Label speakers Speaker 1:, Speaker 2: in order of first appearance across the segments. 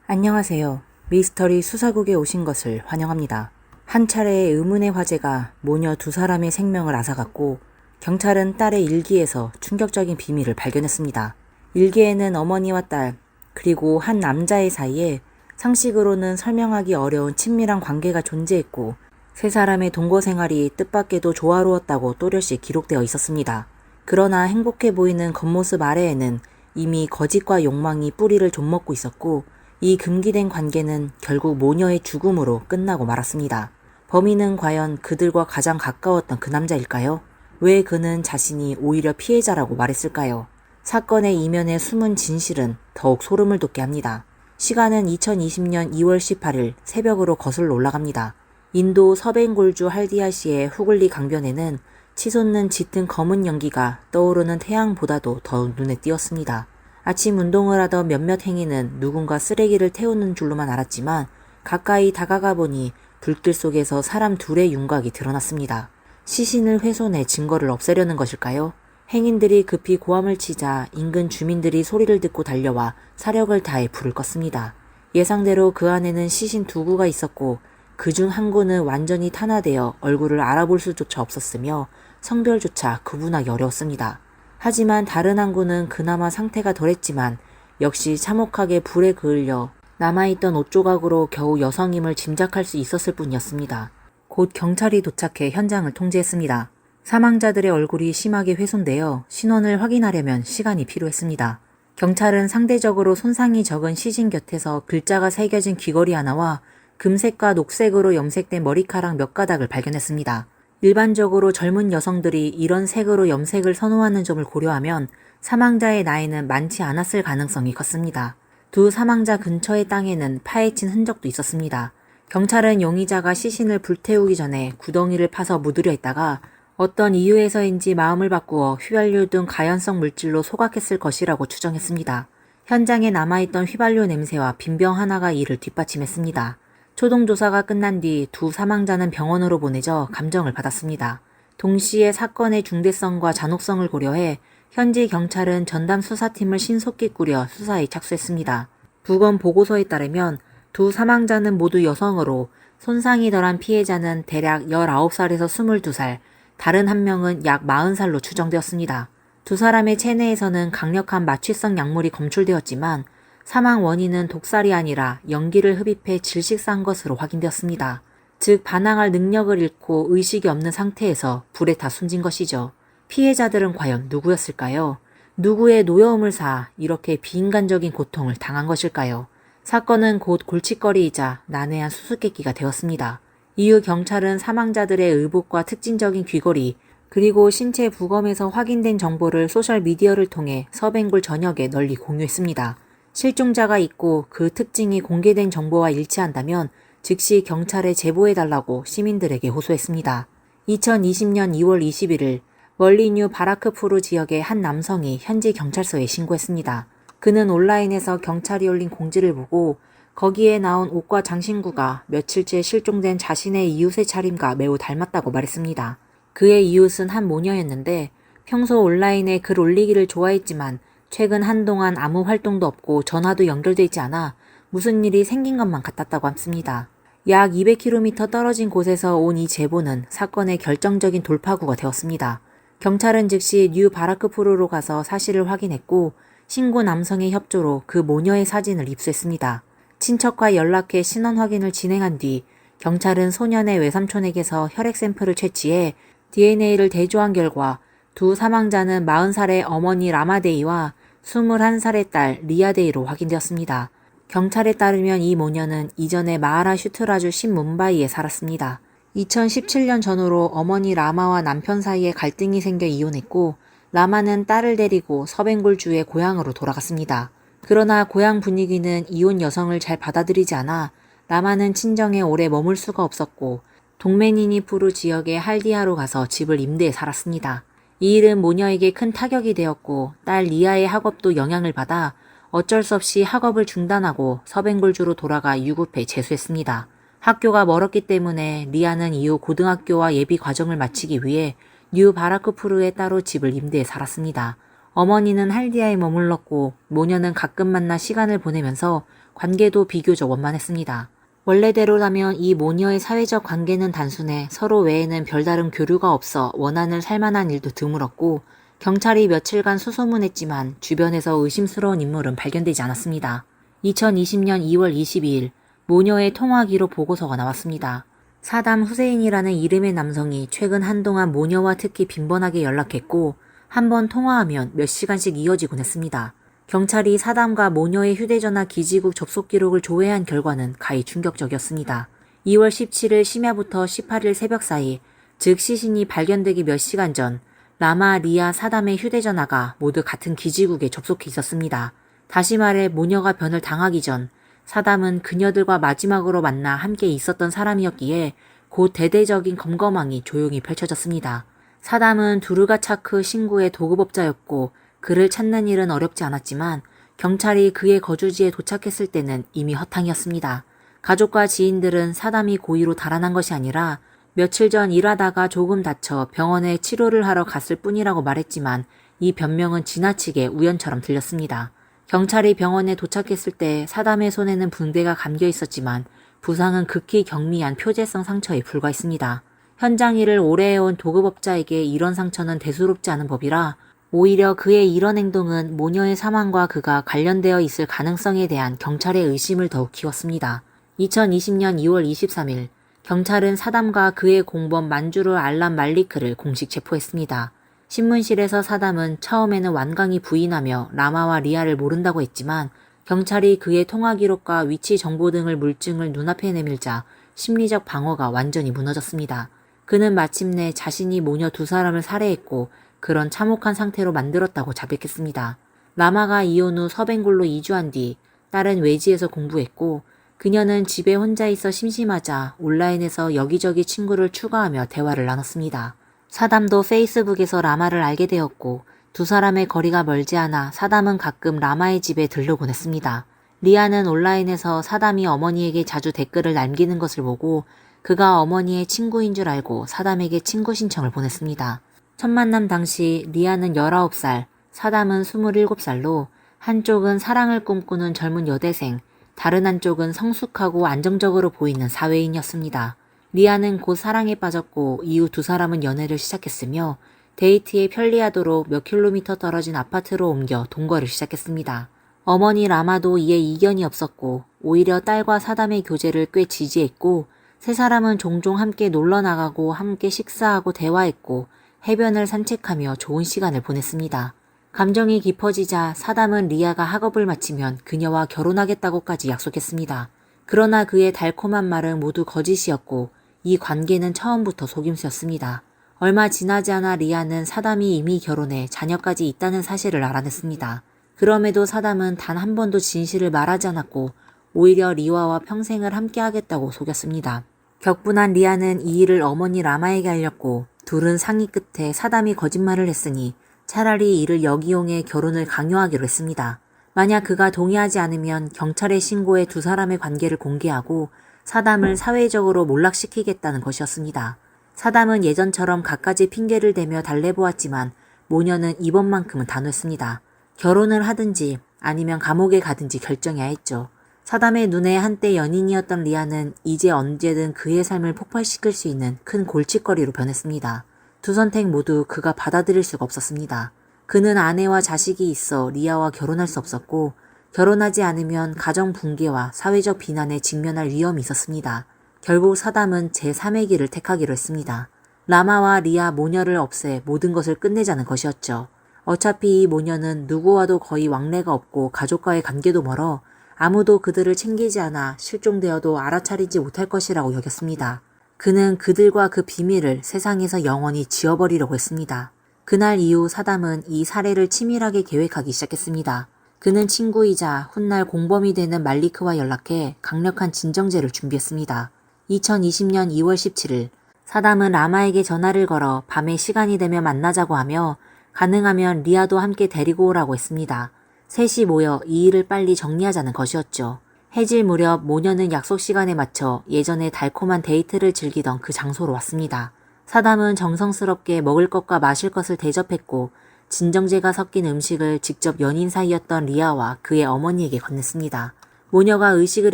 Speaker 1: 안녕하세요. 미스터리 수사국에 오신 것을 환영합니다. 한 차례의 의문의 화재가 모녀 두 사람의 생명을 앗아갔고 경찰은 딸의 일기에서 충격적인 비밀을 발견했습니다. 일기에는 어머니와 딸 그리고 한 남자의 사이에 상식으로는 설명하기 어려운 친밀한 관계가 존재했고 세 사람의 동거 생활이 뜻밖에도 조화로웠다고 또렷이 기록되어 있었습니다. 그러나 행복해 보이는 겉모습 아래에는 이미 거짓과 욕망이 뿌리를 좀 먹고 있었고 이 금기된 관계는 결국 모녀의 죽음으로 끝나고 말았습니다. 범인은 과연 그들과 가장 가까웠던 그 남자일까요? 왜 그는 자신이 오히려 피해자라고 말했을까요? 사건의 이면의 숨은 진실은 더욱 소름을 돋게 합니다. 시간은 2020년 2월 18일 새벽으로 거슬러 올라갑니다. 인도 서벤골주 할디아시의 후글리 강변에는 치솟는 짙은 검은 연기가 떠오르는 태양보다도 더 눈에 띄었습니다. 아침 운동을 하던 몇몇 행인은 누군가 쓰레기를 태우는 줄로만 알았지만 가까이 다가가 보니 불길 속에서 사람 둘의 윤곽이 드러났습니다. 시신을 훼손해 증거를 없애려는 것일까요? 행인들이 급히 고함을 치자 인근 주민들이 소리를 듣고 달려와 사력을 다해 불을 껐습니다. 예상대로 그 안에는 시신 두 구가 있었고 그중 한 구는 완전히 탄화되어 얼굴을 알아볼 수조차 없었으며 성별조차 구분하기 어려웠습니다. 하지만 다른 한 구는 그나마 상태가 덜했지만 역시 참혹하게 불에 그을려 남아있던 옷 조각으로 겨우 여성임을 짐작할 수 있었을 뿐이었습니다. 곧 경찰이 도착해 현장을 통제했습니다. 사망자들의 얼굴이 심하게 훼손되어 신원을 확인하려면 시간이 필요했습니다. 경찰은 상대적으로 손상이 적은 시신 곁에서 글자가 새겨진 귀걸이 하나와 금색과 녹색으로 염색된 머리카락 몇 가닥을 발견했습니다. 일반적으로 젊은 여성들이 이런 색으로 염색을 선호하는 점을 고려하면 사망자의 나이는 많지 않았을 가능성이 컸습니다. 두 사망자 근처의 땅에는 파헤친 흔적도 있었습니다. 경찰은 용의자가 시신을 불태우기 전에 구덩이를 파서 묻으려 했다가 어떤 이유에서인지 마음을 바꾸어 휘발유 등 가연성 물질로 소각했을 것이라고 추정했습니다. 현장에 남아있던 휘발유 냄새와 빈병 하나가 이를 뒷받침했습니다. 초동조사가 끝난 뒤 두 사망자는 병원으로 보내져 감정을 받았습니다. 동시에 사건의 중대성과 잔혹성을 고려해 현지 경찰은 전담 수사팀을 신속히 꾸려 수사에 착수했습니다. 부검 보고서에 따르면 두 사망자는 모두 여성으로 손상이 덜한 피해자는 대략 19살에서 22살, 다른 한 명은 약 40살로 추정되었습니다. 두 사람의 체내에서는 강력한 마취성 약물이 검출되었지만 사망 원인은 독살이 아니라 연기를 흡입해 질식사한 것으로 확인되었습니다. 즉 반항할 능력을 잃고 의식이 없는 상태에서 불에 다 숨진 것이죠. 피해자들은 과연 누구였을까요? 누구의 노여움을 사 이렇게 비인간적인 고통을 당한 것일까요? 사건은 곧 골칫거리이자 난해한 수수께끼가 되었습니다. 이후 경찰은 사망자들의 의복과 특징적인 귀걸이 그리고 신체 부검에서 확인된 정보를 소셜미디어를 통해 서ben골 전역에 널리 공유했습니다. 실종자가 있고 그 특징이 공개된 정보와 일치한다면 즉시 경찰에 제보해달라고 시민들에게 호소했습니다. 2020년 2월 21일 월리뉴 바라크푸르 지역의 한 남성이 현지 경찰서에 신고했습니다. 그는 온라인에서 경찰이 올린 공지를 보고 거기에 나온 옷과 장신구가 며칠째 실종된 자신의 이웃의 차림과 매우 닮았다고 말했습니다. 그의 이웃은 한 모녀였는데 평소 온라인에 글 올리기를 좋아했지만 최근 한동안 아무 활동도 없고 전화도 연결되지 않아 무슨 일이 생긴 것만 같았다고 합니다. 약 200km 떨어진 곳에서 온 이 제보는 사건의 결정적인 돌파구가 되었습니다. 경찰은 즉시 뉴 바라크푸르로 가서 사실을 확인했고 신고 남성의 협조로 그 모녀의 사진을 입수했습니다. 친척과 연락해 신원 확인을 진행한 뒤 경찰은 소년의 외삼촌에게서 혈액 샘플을 채취해 DNA를 대조한 결과 두 사망자는 40살의 어머니 라마데이와 21살의 딸 리아데이로 확인되었습니다. 경찰에 따르면 이 모녀는 이전에 마하라슈트라주 신문바이에 살았습니다. 2017년 전후로 어머니 라마와 남편 사이에 갈등이 생겨 이혼했고 라마는 딸을 데리고 서ben골주의 고향으로 돌아갔습니다. 그러나 고향 분위기는 이혼 여성을 잘 받아들이지 않아 라마는 친정에 오래 머물 수가 없었고 동메니니푸르 지역의 할디아로 가서 집을 임대해 살았습니다. 이 일은 모녀에게 큰 타격이 되었고 딸 리아의 학업도 영향을 받아 어쩔 수 없이 학업을 중단하고 서ben골주로 돌아가 유급해 재수했습니다. 학교가 멀었기 때문에 리아는 이후 고등학교와 예비 과정을 마치기 위해 뉴 바라크푸르에 따로 집을 임대해 살았습니다. 어머니는 할디아에 머물렀고 모녀는 가끔 만나 시간을 보내면서 관계도 비교적 원만했습니다. 원래대로라면 이 모녀의 사회적 관계는 단순해 서로 외에는 별다른 교류가 없어 원한을 살만한 일도 드물었고 경찰이 며칠간 수소문했지만 주변에서 의심스러운 인물은 발견되지 않았습니다. 2020년 2월 22일 모녀의 통화 기록 보고서가 나왔습니다. 사담 후세인이라는 이름의 남성이 최근 한동안 모녀와 특히 빈번하게 연락했고 한 번 통화하면 몇 시간씩 이어지곤 했습니다. 경찰이 사담과 모녀의 휴대전화 기지국 접속 기록을 조회한 결과는 가히 충격적이었습니다. 2월 17일 심야부터 18일 새벽 사이, 즉 시신이 발견되기 몇 시간 전 라마, 리아, 사담의 휴대전화가 모두 같은 기지국에 접속해 있었습니다. 다시 말해 모녀가 변을 당하기 전 사담은 그녀들과 마지막으로 만나 함께 있었던 사람이었기에 곧 대대적인 검거망이 조용히 펼쳐졌습니다. 사담은 두르가차크 신구의 도급업자였고 그를 찾는 일은 어렵지 않았지만 경찰이 그의 거주지에 도착했을 때는 이미 허탕이었습니다. 가족과 지인들은 사담이 고의로 달아난 것이 아니라 며칠 전 일하다가 조금 다쳐 병원에 치료를 하러 갔을 뿐이라고 말했지만 이 변명은 지나치게 우연처럼 들렸습니다. 경찰이 병원에 도착했을 때 사담의 손에는 붕대가 감겨 있었지만 부상은 극히 경미한 표재성 상처에 불과했습니다. 현장 일을 오래 해온 도급업자에게 이런 상처는 대수롭지 않은 법이라 오히려 그의 이런 행동은 모녀의 사망과 그가 관련되어 있을 가능성에 대한 경찰의 의심을 더욱 키웠습니다. 2020년 2월 23일 경찰은 사담과 그의 공범 만주르 알람 말리크를 공식 체포했습니다. 신문실에서 사담은 처음에는 완강히 부인하며 라마와 리아를 모른다고 했지만 경찰이 그의 통화 기록과 위치 정보 등을 물증을 눈앞에 내밀자 심리적 방어가 완전히 무너졌습니다. 그는 마침내 자신이 모녀 두 사람을 살해했고 그런 참혹한 상태로 만들었다고 자백했습니다. 라마가 이혼 후 서벵골로 이주한 뒤 딸은 외지에서 공부했고 그녀는 집에 혼자 있어 심심하자 온라인에서 여기저기 친구를 추가하며 대화를 나눴습니다. 사담도 페이스북에서 라마를 알게 되었고 두 사람의 거리가 멀지 않아 사담은 가끔 라마의 집에 들르곤 했습니다. 리아는 온라인에서 사담이 어머니에게 자주 댓글을 남기는 것을 보고 그가 어머니의 친구인 줄 알고 사담에게 친구 신청을 보냈습니다. 첫 만남 당시 리아는 19살, 사담은 27살로 한쪽은 사랑을 꿈꾸는 젊은 여대생, 다른 한쪽은 성숙하고 안정적으로 보이는 사회인이었습니다. 리아는 곧 사랑에 빠졌고 이후 두 사람은 연애를 시작했으며 데이트에 편리하도록 몇 킬로미터 떨어진 아파트로 옮겨 동거를 시작했습니다. 어머니 라마도 이에 이견이 없었고 오히려 딸과 사담의 교제를 꽤 지지했고 세 사람은 종종 함께 놀러 나가고 함께 식사하고 대화했고 해변을 산책하며 좋은 시간을 보냈습니다. 감정이 깊어지자 사담은 리아가 학업을 마치면 그녀와 결혼하겠다고까지 약속했습니다. 그러나 그의 달콤한 말은 모두 거짓이었고 이 관계는 처음부터 속임수였습니다. 얼마 지나지 않아 리아는 사담이 이미 결혼해 자녀까지 있다는 사실을 알아냈습니다. 그럼에도 사담은 단 한 번도 진실을 말하지 않았고 오히려 리아와 평생을 함께하겠다고 속였습니다. 격분한 리아는 이 일을 어머니 라마에게 알렸고 둘은 상의 끝에 사담이 거짓말을 했으니 차라리 이를 역이용해 결혼을 강요하기로 했습니다. 만약 그가 동의하지 않으면 경찰에 신고해 두 사람의 관계를 공개하고 사담을 사회적으로 몰락시키겠다는 것이었습니다. 사담은 예전처럼 갖가지 핑계를 대며 달래보았지만 모녀는 이번만큼은 단호했습니다. 결혼을 하든지 아니면 감옥에 가든지 결정해야 했죠. 사담의 눈에 한때 연인이었던 리아는 이제 언제든 그의 삶을 폭발시킬 수 있는 큰 골칫거리로 변했습니다. 두 선택 모두 그가 받아들일 수가 없었습니다. 그는 아내와 자식이 있어 리아와 결혼할 수 없었고 결혼하지 않으면 가정 붕괴와 사회적 비난에 직면할 위험이 있었습니다. 결국 사담은 제3의 길을 택하기로 했습니다. 라마와 리아 모녀를 없애 모든 것을 끝내자는 것이었죠. 어차피 이 모녀는 누구와도 거의 왕래가 없고 가족과의 관계도 멀어 아무도 그들을 챙기지 않아 실종되어도 알아차리지 못할 것이라고 여겼습니다. 그는 그들과 그 비밀을 세상에서 영원히 지워버리려고 했습니다. 그날 이후 사담은 이 살해를 치밀하게 계획하기 시작했습니다. 그는 친구이자 훗날 공범이 되는 말리크와 연락해 강력한 진정제를 준비했습니다. 2020년 2월 17일 사담은 라마에게 전화를 걸어 밤에 시간이 되면 만나자고 하며 가능하면 리아도 함께 데리고 오라고 했습니다. 셋이 모여 이 일을 빨리 정리하자는 것이었죠. 해질 무렵 모녀는 약속 시간에 맞춰 예전에 달콤한 데이트를 즐기던 그 장소로 왔습니다. 사담은 정성스럽게 먹을 것과 마실 것을 대접했고 진정제가 섞인 음식을 직접 연인 사이였던 리아와 그의 어머니에게 건넸습니다. 모녀가 의식을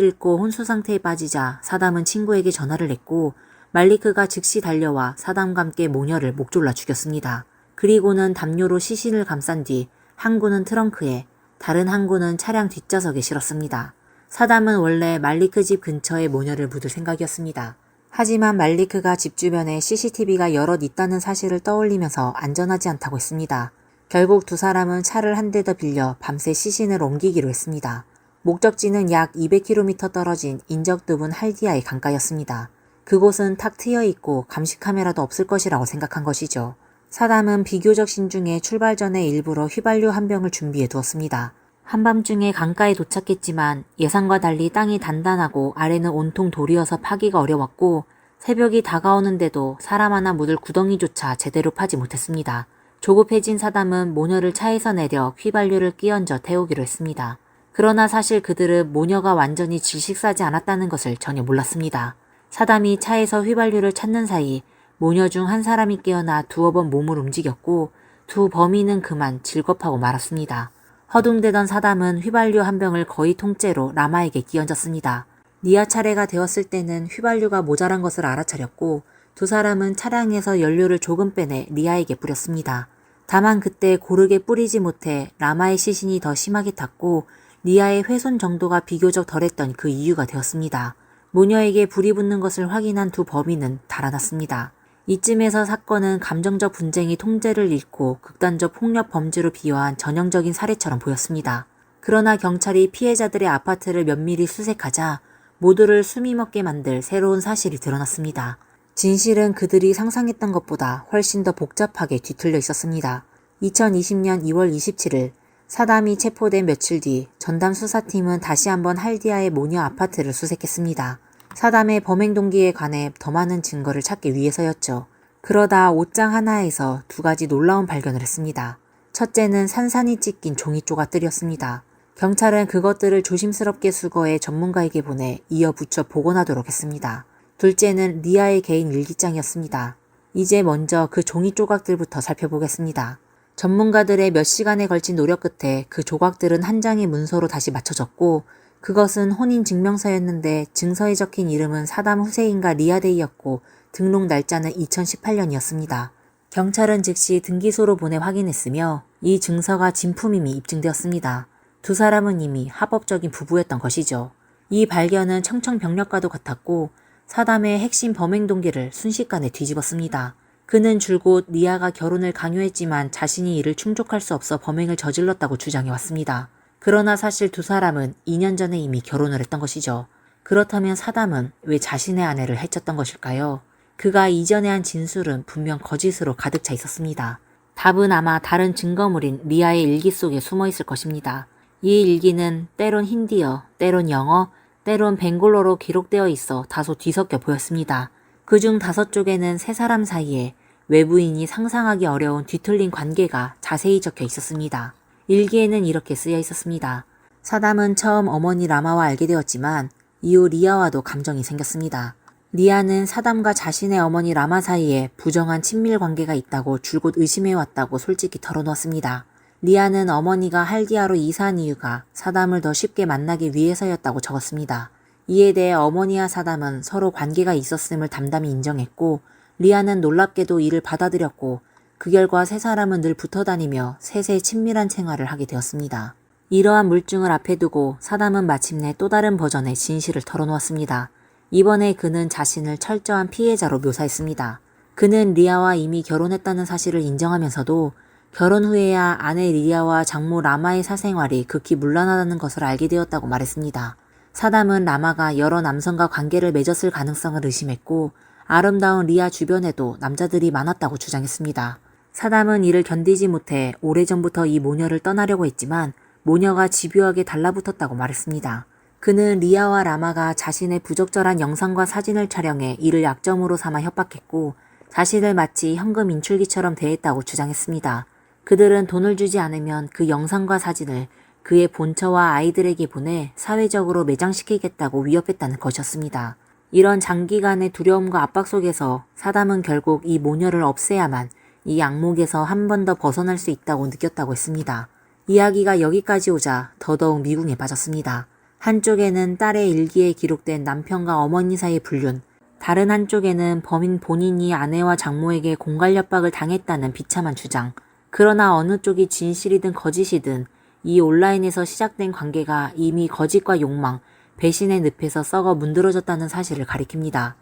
Speaker 1: 잃고 혼수 상태에 빠지자 사담은 친구에게 전화를 했고 말리크가 즉시 달려와 사담과 함께 모녀를 목 졸라 죽였습니다. 그리고는 담요로 시신을 감싼 뒤 항구는 트렁크에, 다른 항구는 차량 뒷좌석에 실었습니다. 사담은 원래 말리크 집 근처에 모녀를 묻을 생각이었습니다. 하지만 말리크가 집 주변에 CCTV가 여럿 있다는 사실을 떠올리면서 안전하지 않다고 했습니다. 결국 두 사람은 차를 한 대 더 빌려 밤새 시신을 옮기기로 했습니다. 목적지는 약 200km 떨어진 인적드문 할디아의 강가였습니다. 그곳은 탁 트여 있고 감시 카메라도 없을 것이라고 생각한 것이죠. 사담은 비교적 신중해 출발 전에 일부러 휘발유 한 병을 준비해 두었습니다. 한밤중에 강가에 도착했지만 예상과 달리 땅이 단단하고 아래는 온통 돌이어서 파기가 어려웠고 새벽이 다가오는데도 사람 하나 묻을 구덩이조차 제대로 파지 못했습니다. 조급해진 사담은 모녀를 차에서 내려 휘발유를 끼얹어 태우기로 했습니다. 그러나 사실 그들은 모녀가 완전히 질식사지 않았다는 것을 전혀 몰랐습니다. 사담이 차에서 휘발유를 찾는 사이 모녀 중 한 사람이 깨어나 두어 번 몸을 움직였고 두 범인은 그만 질겁하고 말았습니다. 허둥대던 사담은 휘발유 한 병을 거의 통째로 라마에게 끼얹었습니다. 리아 차례가 되었을 때는 휘발유가 모자란 것을 알아차렸고 두 사람은 차량에서 연료를 조금 빼내 리아에게 뿌렸습니다. 다만 그때 고르게 뿌리지 못해 라마의 시신이 더 심하게 탔고 리아의 훼손 정도가 비교적 덜했던 그 이유가 되었습니다. 모녀에게 불이 붙는 것을 확인한 두 범인은 달아났습니다. 이쯤에서 사건은 감정적 분쟁이 통제를 잃고 극단적 폭력 범죄로 비화한 전형적인 사례처럼 보였습니다. 그러나 경찰이 피해자들의 아파트를 면밀히 수색하자 모두를 숨이 먹게 만들 새로운 사실이 드러났습니다. 진실은 그들이 상상했던 것보다 훨씬 더 복잡하게 뒤틀려 있었습니다. 2020년 2월 27일 사담이 체포된 며칠 뒤 전담 수사팀은 다시 한번 할디아의 모녀 아파트를 수색했습니다. 사담의 범행 동기에 관해 더 많은 증거를 찾기 위해서였죠. 그러다 옷장 하나에서 두 가지 놀라운 발견을 했습니다. 첫째는 산산이 찢긴 종이 조각들이었습니다. 경찰은 그것들을 조심스럽게 수거해 전문가에게 보내 이어 붙여 복원하도록 했습니다. 둘째는 리아의 개인 일기장이었습니다. 이제 먼저 그 종이 조각들부터 살펴보겠습니다. 전문가들의 몇 시간에 걸친 노력 끝에 그 조각들은 한 장의 문서로 다시 맞춰졌고 그것은 혼인증명서였는데 증서에 적힌 이름은 사담 후세인과 리아데이였고 등록 날짜는 2018년이었습니다. 경찰은 즉시 등기소로 보내 확인했으며 이 증서가 진품임이 입증되었습니다. 두 사람은 이미 합법적인 부부였던 것이죠. 이 발견은 청천벽력과도 같았고 사담의 핵심 범행 동기를 순식간에 뒤집었습니다. 그는 줄곧 리아가 결혼을 강요했지만 자신이 이를 충족할 수 없어 범행을 저질렀다고 주장해왔습니다. 그러나 사실 두 사람은 2년 전에 이미 결혼을 했던 것이죠. 그렇다면 사담은 왜 자신의 아내를 해쳤던 것일까요? 그가 이전에 한 진술은 분명 거짓으로 가득 차 있었습니다. 답은 아마 다른 증거물인 리아의 일기 속에 숨어 있을 것입니다. 이 일기는 때론 힌디어, 때론 영어, 때론 벵골로로 기록되어 있어 다소 뒤섞여 보였습니다. 그중 5쪽에는 세 사람 사이에 외부인이 상상하기 어려운 뒤틀린 관계가 자세히 적혀 있었습니다. 일기에는 이렇게 쓰여 있었습니다. 사담은 처음 어머니 라마와 알게 되었지만 이후 리아와도 감정이 생겼습니다. 리아는 사담과 자신의 어머니 라마 사이에 부정한 친밀 관계가 있다고 줄곧 의심해왔다고 솔직히 털어놓았습니다. 리아는 어머니가 할디아로 이사한 이유가 사담을 더 쉽게 만나기 위해서였다고 적었습니다. 이에 대해 어머니와 사담은 서로 관계가 있었음을 담담히 인정했고 리아는 놀랍게도 이를 받아들였고 그 결과 세 사람은 늘 붙어다니며 세세 친밀한 생활을 하게 되었습니다. 이러한 물증을 앞에 두고 사담은 마침내 또 다른 버전의 진실을 털어놓았습니다. 이번에 그는 자신을 철저한 피해자로 묘사했습니다. 그는 리아와 이미 결혼했다는 사실을 인정하면서도 결혼 후에야 아내 리아와 장모 라마의 사생활이 극히 문란하다는 것을 알게 되었다고 말했습니다. 사담은 라마가 여러 남성과 관계를 맺었을 가능성을 의심했고 아름다운 리아 주변에도 남자들이 많았다고 주장했습니다. 사담은 이를 견디지 못해 오래전부터 이 모녀를 떠나려고 했지만 모녀가 집요하게 달라붙었다고 말했습니다. 그는 리아와 라마가 자신의 부적절한 영상과 사진을 촬영해 이를 약점으로 삼아 협박했고 자신을 마치 현금 인출기처럼 대했다고 주장했습니다. 그들은 돈을 주지 않으면 그 영상과 사진을 그의 본처와 아이들에게 보내 사회적으로 매장시키겠다고 위협했다는 것이었습니다. 이런 장기간의 두려움과 압박 속에서 사담은 결국 이 모녀를 없애야만 이 악몽에서 한 번 더 벗어날 수 있다고 느꼈다고 했습니다. 이야기가 여기까지 오자 더더욱 미궁에 빠졌습니다. 한쪽에는 딸의 일기에 기록된 남편과 어머니 사이 불륜, 다른 한쪽에는 범인 본인이 아내와 장모에게 공갈협박을 당했다는 비참한 주장. 그러나 어느 쪽이 진실이든 거짓이든 이 온라인에서 시작된 관계가 이미 거짓과 욕망, 배신의 늪에서 썩어 문드러졌다는 사실을 가리킵니다.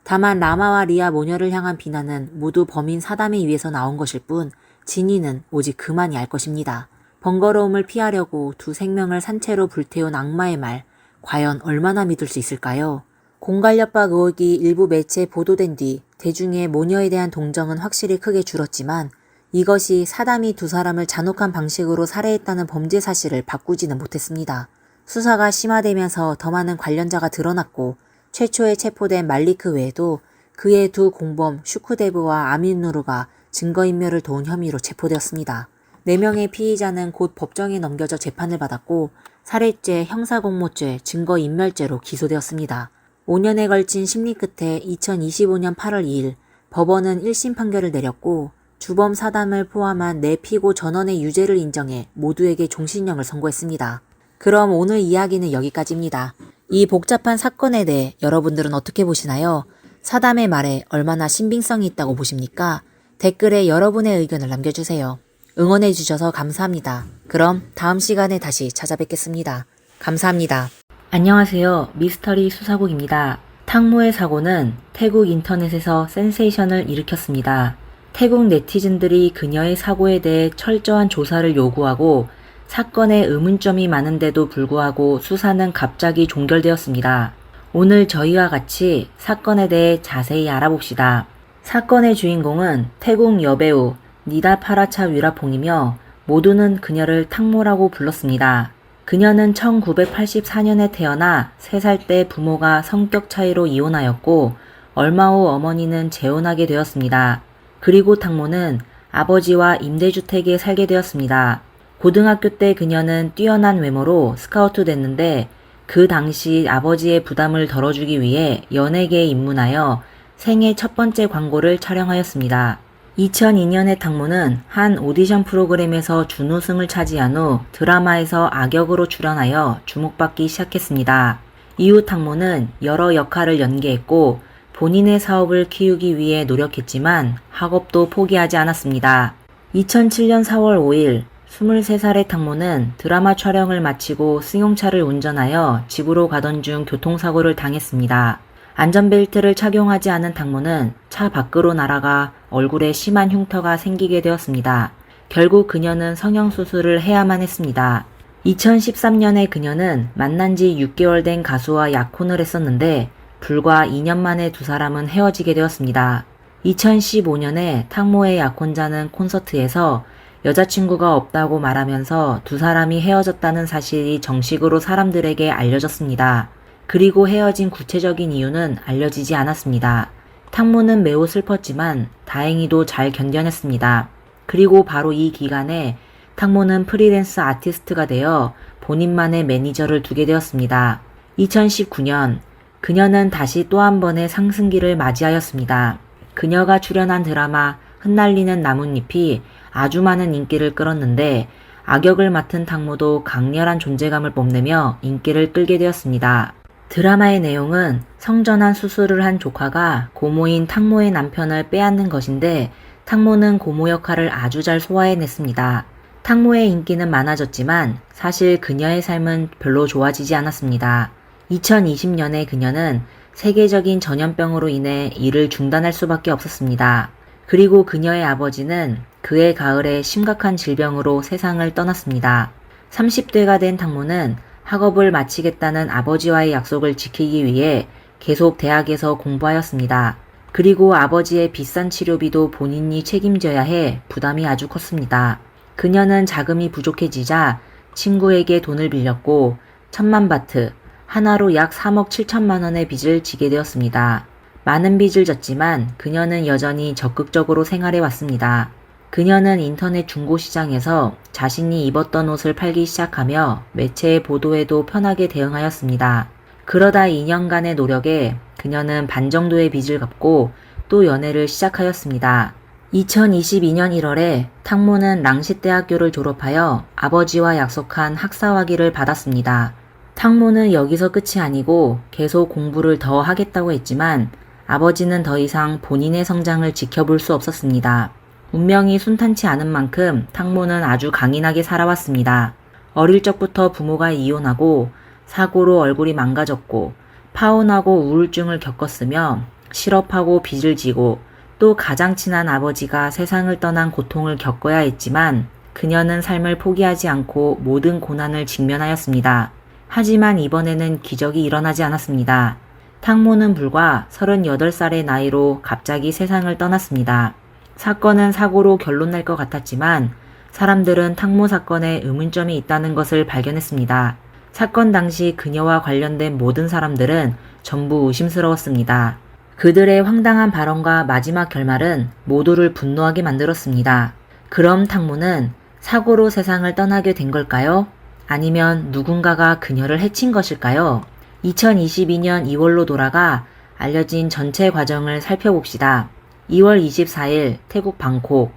Speaker 1: 다만 라마와 리아 모녀를 향한 비난은 모두 범인 사담에 의해서 나온 것일 뿐 진위는 오직 그만이 알 것입니다. 번거로움을 피하려고 두 생명을 산채로 불태운 악마의 말, 과연 얼마나 믿을 수 있을까요? 공갈협박 의혹이 일부 매체에 보도된 뒤 대중의 모녀에 대한 동정은 확실히 크게 줄었지만 이것이 사담이 두 사람을 잔혹한 방식으로 살해했다는 범죄 사실을 바꾸지는 못했습니다. 수사가 심화되면서 더 많은 관련자가 드러났고 최초에 체포된 말리크 외에도 그의 두 공범 슈쿠데브와 아민누르가 증거인멸을 도운 혐의로 체포되었습니다. 4명의 피의자는 곧 법정에 넘겨져 재판을 받았고 살해죄, 형사공모죄, 증거인멸죄로 기소되었습니다. 5년에 걸친 심리 끝에 2025년 8월 2일 법원은 1심 판결을 내렸고 주범 사담을 포함한 4피고 전원의 유죄를 인정해 모두에게 종신형을 선고했습니다. 그럼 오늘 이야기는 여기까지입니다. 이 복잡한 사건에 대해 여러분들은 어떻게 보시나요? 사담의 말에 얼마나 신빙성이 있다고 보십니까? 댓글에 여러분의 의견을 남겨주세요. 응원해주셔서 감사합니다. 그럼 다음 시간에 다시 찾아뵙겠습니다. 감사합니다. 안녕하세요. 미스터리 수사국입니다. 탕모의 사고는 태국 인터넷에서 센세이션을 일으켰습니다. 태국 네티즌들이 그녀의 사고에 대해 철저한 조사를 요구하고 사건에 의문점이 많은데도 불구하고 수사는 갑자기 종결되었습니다. 오늘 저희와 같이 사건에 대해 자세히 알아봅시다. 사건의 주인공은 태국 여배우 니다 파라차 위라퐁이며 모두는 그녀를 탕모라고 불렀습니다. 그녀는 1984년에 태어나 3살 때 부모가 성격 차이로 이혼하였고 얼마 후 어머니는 재혼하게 되었습니다. 그리고 탕모는 아버지와 임대주택에 살게 되었습니다. 고등학교 때 그녀는 뛰어난 외모로 스카우트 됐는데 그 당시 아버지의 부담을 덜어주기 위해 연예계에 입문하여 생애 첫 번째 광고를 촬영하였습니다. 2002년에 탕모는 한 오디션 프로그램에서 준우승을 차지한 후 드라마에서 악역으로 출연하여 주목받기 시작했습니다. 이후 탕모는 여러 역할을 연기했고 본인의 사업을 키우기 위해 노력했지만 학업도 포기하지 않았습니다. 2007년 4월 5일 23살의 탕모는 드라마 촬영을 마치고 승용차를 운전하여 집으로 가던 중 교통사고를 당했습니다. 안전벨트를 착용하지 않은 탕모는 차 밖으로 날아가 얼굴에 심한 흉터가 생기게 되었습니다. 결국 그녀는 성형수술을 해야만 했습니다. 2013년에 그녀는 만난 지 6개월 된 가수와 약혼을 했었는데 불과 2년 만에 두 사람은 헤어지게 되었습니다. 2015년에 탕모의 약혼자는 콘서트에서 여자친구가 없다고 말하면서 두 사람이 헤어졌다는 사실이 정식으로 사람들에게 알려졌습니다. 그리고 헤어진 구체적인 이유는 알려지지 않았습니다. 탕모는 매우 슬펐지만 다행히도 잘 견뎌냈습니다. 그리고 바로 이 기간에 탕모는 프리랜서 아티스트가 되어 본인만의 매니저를 두게 되었습니다. 2019년 그녀는 다시 또 한 번의 상승기를 맞이하였습니다. 그녀가 출연한 드라마 흩날리는 나뭇잎이 아주 많은 인기를 끌었는데 악역을 맡은 탕모도 강렬한 존재감을 뽐내며 인기를 끌게 되었습니다. 드라마의 내용은 성전환 수술을 한 조카가 고모인 탕모의 남편을 빼앗는 것인데 탕모는 고모 역할을 아주 잘 소화해냈습니다. 탕모의 인기는 많아졌지만 사실 그녀의 삶은 별로 좋아지지 않았습니다. 2020년에 그녀는 세계적인 전염병으로 인해 일을 중단할 수밖에 없었습니다. 그리고 그녀의 아버지는 그해 가을에 심각한 질병으로 세상을 떠났습니다. 30대가 된 탕모는 학업을 마치겠다는 아버지와의 약속을 지키기 위해 계속 대학에서 공부하였습니다. 그리고 아버지의 비싼 치료비도 본인이 책임져야 해 부담이 아주 컸습니다. 그녀는 자금이 부족해지자 친구에게 돈을 빌렸고 1000만 바트, 하나로 약 3억 7천만 원의 빚을 지게 되었습니다. 많은 빚을 졌지만 그녀는 여전히 적극적으로 생활해 왔습니다. 그녀는 인터넷 중고시장에서 자신이 입었던 옷을 팔기 시작하며 매체의 보도에도 편하게 대응하였습니다. 그러다 2년간의 노력에 그녀는 반 정도의 빚을 갚고 또 연애를 시작하였습니다. 2022년 1월에 탕모는 랑싯대학교를 졸업하여 아버지와 약속한 학사학위를 받았습니다. 탕모는 여기서 끝이 아니고 계속 공부를 더 하겠다고 했지만 아버지는 더 이상 본인의 성장을 지켜볼 수 없었습니다. 운명이 순탄치 않은 만큼 탕모는 아주 강인하게 살아왔습니다. 어릴 적부터 부모가 이혼하고 사고로 얼굴이 망가졌고 파혼하고 우울증을 겪었으며 실업하고 빚을 지고 또 가장 친한 아버지가 세상을 떠난 고통을 겪어야 했지만 그녀는 삶을 포기하지 않고 모든 고난을 직면하였습니다. 하지만 이번에는 기적이 일어나지 않았습니다. 탕모는 불과 38살의 나이로 갑자기 세상을 떠났습니다. 사건은 사고로 결론날 것 같았지만 사람들은 탕모 사건에 의문점이 있다는 것을 발견했습니다. 사건 당시 그녀와 관련된 모든 사람들은 전부 의심스러웠습니다. 그들의 황당한 발언과 마지막 결말은 모두를 분노하게 만들었습니다. 그럼 탕모는 사고로 세상을 떠나게 된 걸까요? 아니면 누군가가 그녀를 해친 것일까요? 2022년 2월로 돌아가 알려진 전체 과정을 살펴봅시다. 2월 24일 태국 방콕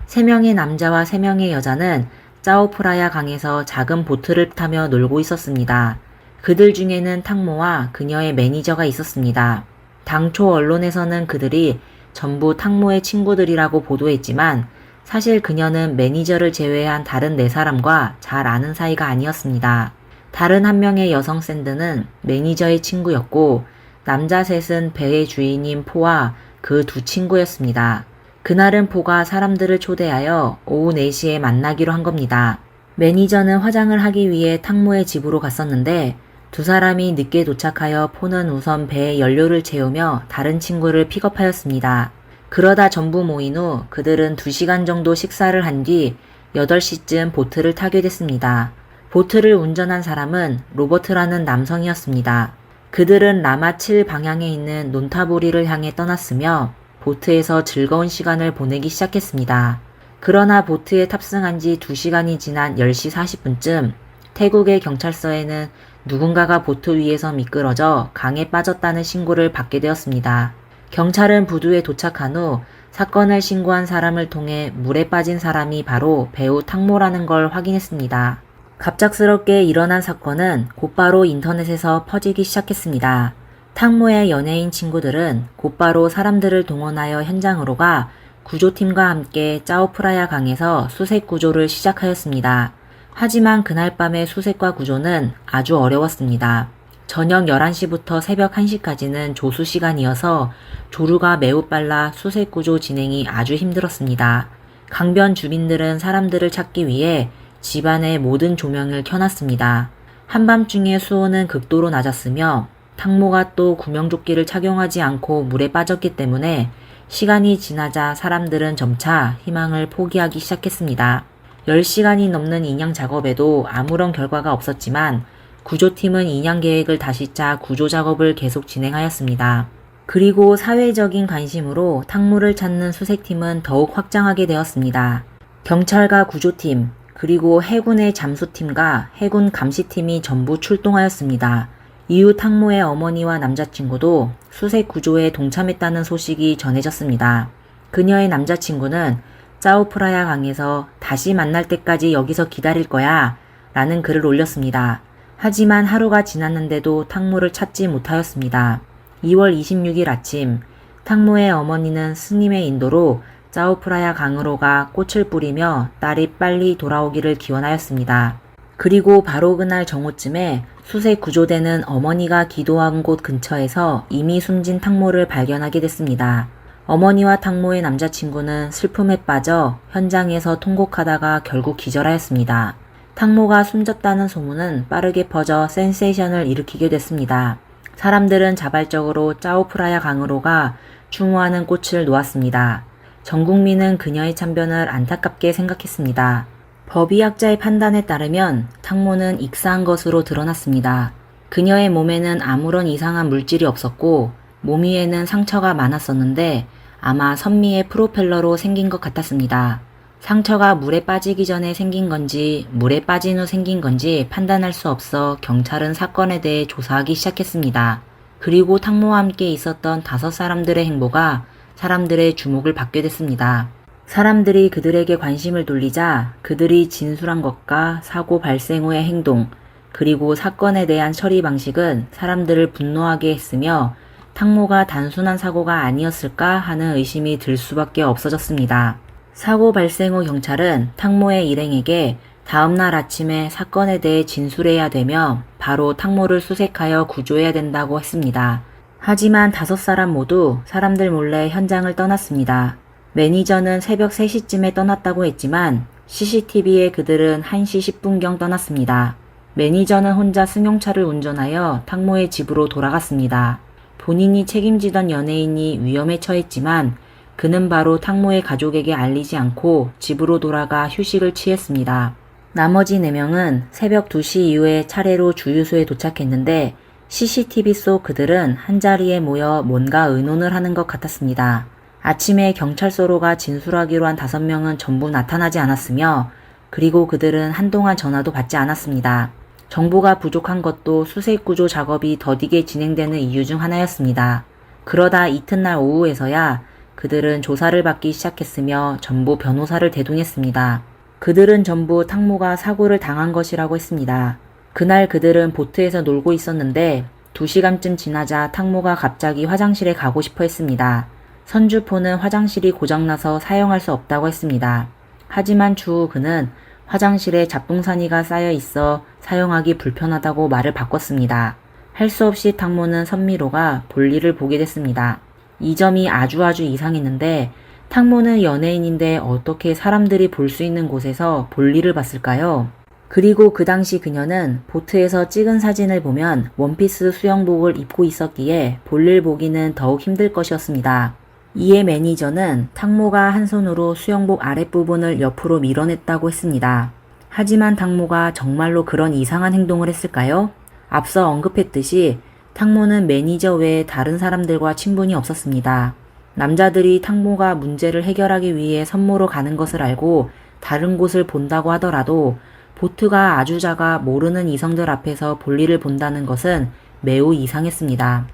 Speaker 1: 3명의 남자와 3명의 여자는 짜오프라야 강에서 작은 보트를 타며 놀고 있었습니다. 그들 중에는 탕모와 그녀의 매니저가 있었습니다. 당초 언론에서는 그들이 전부 탕모의 친구들이라고 보도했지만 사실 그녀는 매니저를 제외한 다른 4사람과 잘 아는 사이가 아니었습니다. 다른 한 명의 여성 샌드는 매니저의 친구였고 남자 셋은 배의 주인인 포와 그 2 친구였습니다. 그날은 포가 사람들을 초대하여 오후 4시에 만나기로 한 겁니다. 매니저는 화장을 하기 위해 탕모의 집으로 갔었는데 2사람이 늦게 도착하여 포는 우선 배에 연료를 채우며 다른 친구를 픽업하였습니다. 그러다 전부 모인 후 그들은 2시간 정도 식사를 한 뒤 8시쯤 보트를 타게 됐습니다. 보트를 운전한 사람은 로버트라는 남성이었습니다. 그들은 라마 7 방향에 있는 논타부리를 향해 떠났으며 보트에서 즐거운 시간을 보내기 시작했습니다. 그러나 보트에 탑승한 지 2시간이 지난 10시 40분쯤 태국의 경찰서에는 누군가가 보트 위에서 미끄러져 강에 빠졌다는 신고를 받게 되었습니다. 경찰은 부두에 도착한 후 사건을 신고한 사람을 통해 물에 빠진 사람이 바로 배우 탕모라는 걸 확인했습니다. 갑작스럽게 일어난 사건은 곧바로 인터넷에서 퍼지기 시작했습니다. 탕모의 연예인 친구들은 곧바로 사람들을 동원하여 현장으로 가 구조팀과 함께 짜오프라야 강에서 수색 구조를 시작하였습니다. 하지만 그날 밤의 수색과 구조는 아주 어려웠습니다. 저녁 11시부터 새벽 1시까지는 조수 시간이어서 조류가 매우 빨라 수색 구조 진행이 아주 힘들었습니다. 강변 주민들은 사람들을 찾기 위해 집안의 모든 조명을 켜놨습니다. 한밤중에 수온은 극도로 낮았으며 탕모가 또 구명조끼를 착용하지 않고 물에 빠졌기 때문에 시간이 지나자 사람들은 점차 희망을 포기하기 시작했습니다. 10시간이 넘는 인양 작업에도 아무런 결과가 없었지만 구조팀은 인양 계획을 다시 짜 구조 작업을 계속 진행하였습니다. 그리고 사회적인 관심으로 탕모를 찾는 수색팀은 더욱 확장하게 되었습니다. 경찰과 구조팀, 그리고 해군의 잠수팀과 해군 감시팀이 전부 출동하였습니다. 이후 탕모의 어머니와 남자친구도 수색 구조에 동참했다는 소식이 전해졌습니다. 그녀의 남자친구는 짜오프라야 강에서 다시 만날 때까지 여기서 기다릴 거야 라는 글을 올렸습니다. 하지만 하루가 지났는데도 탕모를 찾지 못하였습니다. 2월 26일 아침 탕모의 어머니는 스님의 인도로 짜오프라야 강으로 가 꽃을 뿌리며 딸이 빨리 돌아오기를 기원하였습니다. 그리고 바로 그날 정오쯤에 수색 구조대는 어머니가 기도한 곳 근처에서 이미 숨진 탕모를 발견하게 됐습니다. 어머니와 탕모의 남자친구는 슬픔에 빠져 현장에서 통곡하다가 결국 기절하였습니다. 탕모가 숨졌다는 소문은 빠르게 퍼져 센세이션을 일으키게 됐습니다. 사람들은 자발적으로 짜오프라야 강으로 가 추모하는 꽃을 놓았습니다. 전 국민은 그녀의 참변을 안타깝게 생각했습니다. 법의학자의 판단에 따르면 탕모는 익사한 것으로 드러났습니다. 그녀의 몸에는 아무런 이상한 물질이 없었고 몸 위에는 상처가 많았었는데 아마 선미의 프로펠러로 생긴 것 같았습니다. 상처가 물에 빠지기 전에 생긴 건지 물에 빠진 후 생긴 건지 판단할 수 없어 경찰은 사건에 대해 조사하기 시작했습니다. 그리고 탕모와 함께 있었던 5사람들의 행보가 사람들의 주목을 받게 됐습니다. 사람들이 그들에게 관심을 돌리자 그들이 진술한 것과 사고 발생 후의 행동, 그리고 사건에 대한 처리 방식은 사람들을 분노하게 했으며 탕모가 단순한 사고가 아니었을까 하는 의심이 들 수밖에 없어졌습니다. 사고 발생 후 경찰은 탕모의 일행에게 다음날 아침에 사건에 대해 진술해야 되며 바로 탕모를 수색하여 구조해야 된다고 했습니다. 하지만 5사람 모두 사람들 몰래 현장을 떠났습니다. 매니저는 새벽 3시쯤에 떠났다고 했지만 CCTV에 그들은 1시 10분경 떠났습니다. 매니저는 혼자 승용차를 운전하여 탕모의 집으로 돌아갔습니다. 본인이 책임지던 연예인이 위험에 처했지만 그는 바로 탕모의 가족에게 알리지 않고 집으로 돌아가 휴식을 취했습니다. 나머지 4명은 새벽 2시 이후에 차례로 주유소에 도착했는데 CCTV 속 그들은 한자리에 모여 뭔가 의논을 하는 것 같았습니다. 아침에 경찰서로가 진술하기로 한 5명은 전부 나타나지 않았으며 그리고 그들은 한동안 전화도 받지 않았습니다. 정보가 부족한 것도 수색구조 작업이 더디게 진행되는 이유 중 하나였습니다. 그러다 이튿날 오후에서야 그들은 조사를 받기 시작했으며 전부 변호사를 대동했습니다. 그들은 전부 탕모가 사고를 당한 것이라고 했습니다. 그날 그들은 보트에서 놀고 있었는데 2시간쯤 지나자 탕모가 갑자기 화장실에 가고 싶어 했습니다. 선주포는 화장실이 고장나서 사용할 수 없다고 했습니다. 하지만 추후 그는 화장실에 잡동사니가 쌓여 있어 사용하기 불편하다고 말을 바꿨습니다. 할 수 없이 탕모는 선미로가 볼일을 보게 됐습니다. 이 점이 아주 이상했는데 탕모는 연예인인데 어떻게 사람들이 볼 수 있는 곳에서 볼일을 봤을까요? 그리고 그 당시 그녀는 보트에서 찍은 사진을 보면 원피스 수영복을 입고 있었기에 볼일 보기는 더욱 힘들 것이었습니다. 이에 매니저는 탕모가 한 손으로 수영복 아랫부분을 옆으로 밀어냈다고 했습니다. 하지만 탕모가 정말로 그런 이상한 행동을 했을까요? 앞서 언급했듯이 탕모는 매니저 외에 다른 사람들과 친분이 없었습니다. 남자들이 탕모가 문제를 해결하기 위해 선모로 가는 것을 알고 다른 곳을 본다고 하더라도 보트가 아주 작아 모르는 이성들 앞에서 볼일을 본다는 것은 매우 이상했습니다.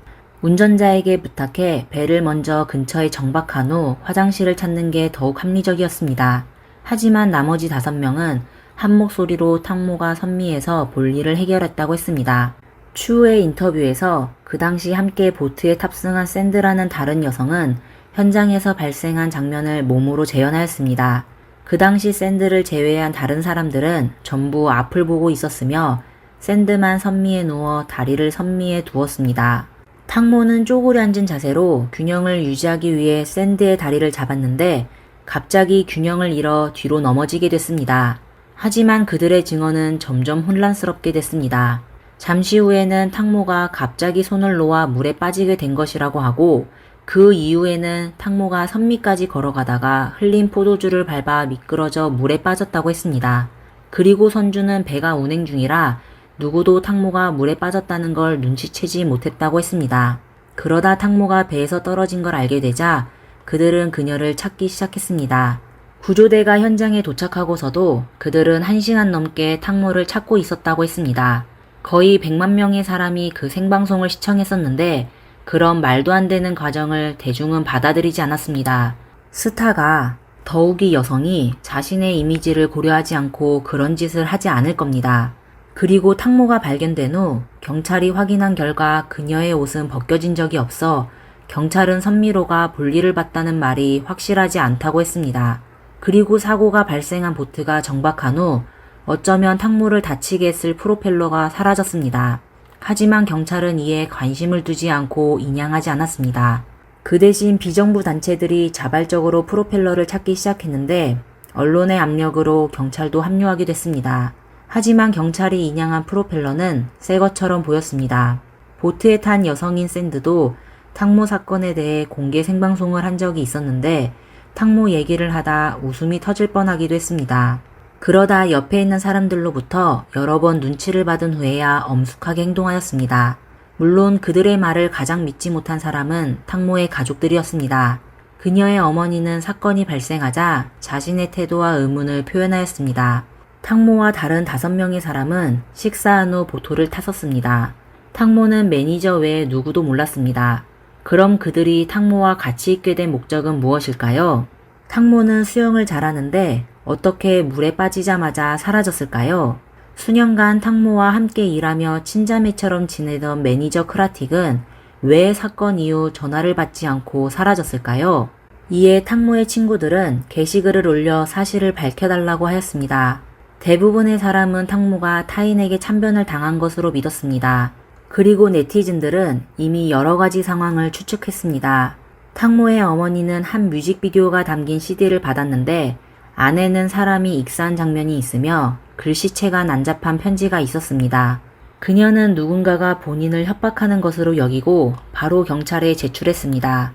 Speaker 1: 운전자에게 부탁해 배를 먼저 근처에 정박한 후 화장실을 찾는 게 더욱 합리적이었습니다. 하지만 나머지 5명은 한 목소리로 탕모가 선미에서 볼일을 해결했다고 했습니다. 추후의 인터뷰에서 그 당시 함께 보트에 탑승한 샌드라는 다른 여성은 현장에서 발생한 장면을 몸으로 재현하였습니다. 그 당시 샌드를 제외한 다른 사람들은 전부 앞을 보고 있었으며 샌드만 선미에 누워 다리를 선미에 두었습니다. 탕모는 쪼그려 앉은 자세로 균형을 유지하기 위해 샌드의 다리를 잡았는데 갑자기 균형을 잃어 뒤로 넘어지게 됐습니다. 하지만 그들의 증언은 점점 혼란스럽게 됐습니다. 잠시 후에는 탕모가 갑자기 손을 놓아 물에 빠지게 된 것이라고 하고 그 이후에는 탕모가 선미까지 걸어가다가 흘린 포도주를 밟아 미끄러져 물에 빠졌다고 했습니다. 그리고 선주는 배가 운행 중이라 누구도 탕모가 물에 빠졌다는 걸 눈치채지 못했다고 했습니다. 그러다 탕모가 배에서 떨어진 걸 알게 되자 그들은 그녀를 찾기 시작했습니다. 구조대가 현장에 도착하고서도 그들은 1시간 넘게 탕모를 찾고 있었다고 했습니다. 거의 100만 명의 사람이 그 생방송을 시청했었는데 그런 말도 안 되는 과정을 대중은 받아들이지 않았습니다. 스타가, 더욱이 여성이 자신의 이미지를 고려하지 않고 그런 짓을 하지 않을 겁니다. 그리고 탕모가 발견된 후 경찰이 확인한 결과 그녀의 옷은 벗겨진 적이 없어 경찰은 선미로가 볼일을 봤다는 말이 확실하지 않다고 했습니다. 그리고 사고가 발생한 보트가 정박한 후 어쩌면 탕모를 다치게 했을 프로펠러가 사라졌습니다. 하지만 경찰은 이에 관심을 두지 않고 인양하지 않았습니다. 그 대신 비정부 단체들이 자발적으로 프로펠러를 찾기 시작했는데 언론의 압력으로 경찰도 합류하게 됐습니다. 하지만 경찰이 인양한 프로펠러는 새 것처럼 보였습니다. 보트에 탄 여성인 샌드도 탕모 사건에 대해 공개 생방송을 한 적이 있었는데 탕모 얘기를 하다 웃음이 터질 뻔하기도 했습니다. 그러다 옆에 있는 사람들로부터 여러 번 눈치를 받은 후에야 엄숙하게 행동하였습니다. 물론 그들의 말을 가장 믿지 못한 사람은 탕모의 가족들이었습니다. 그녀의 어머니는 사건이 발생하자 자신의 태도와 의문을 표현하였습니다. 탕모와 다른 5명의 사람은 식사한 후 보트를 탔었습니다. 탕모는 매니저 외에 누구도 몰랐습니다. 그럼 그들이 탕모와 같이 있게 된 목적은 무엇일까요? 탕모는 수영을 잘하는데 어떻게 물에 빠지자마자 사라졌을까요? 수년간 탕모와 함께 일하며 친자매처럼 지내던 매니저 크라틱은 왜 사건 이후 전화를 받지 않고 사라졌을까요? 이에 탕모의 친구들은 게시글을 올려 사실을 밝혀달라고 하였습니다. 대부분의 사람은 탕모가 타인에게 참변을 당한 것으로 믿었습니다. 그리고 네티즌들은 이미 여러 가지 상황을 추측했습니다. 탕모의 어머니는 한 뮤직비디오가 담긴 CD를 받았는데 안에는 사람이 익사한 장면이 있으며 글씨체가 난잡한 편지가 있었습니다. 그녀는 누군가가 본인을 협박하는 것으로 여기고 바로 경찰에 제출했습니다.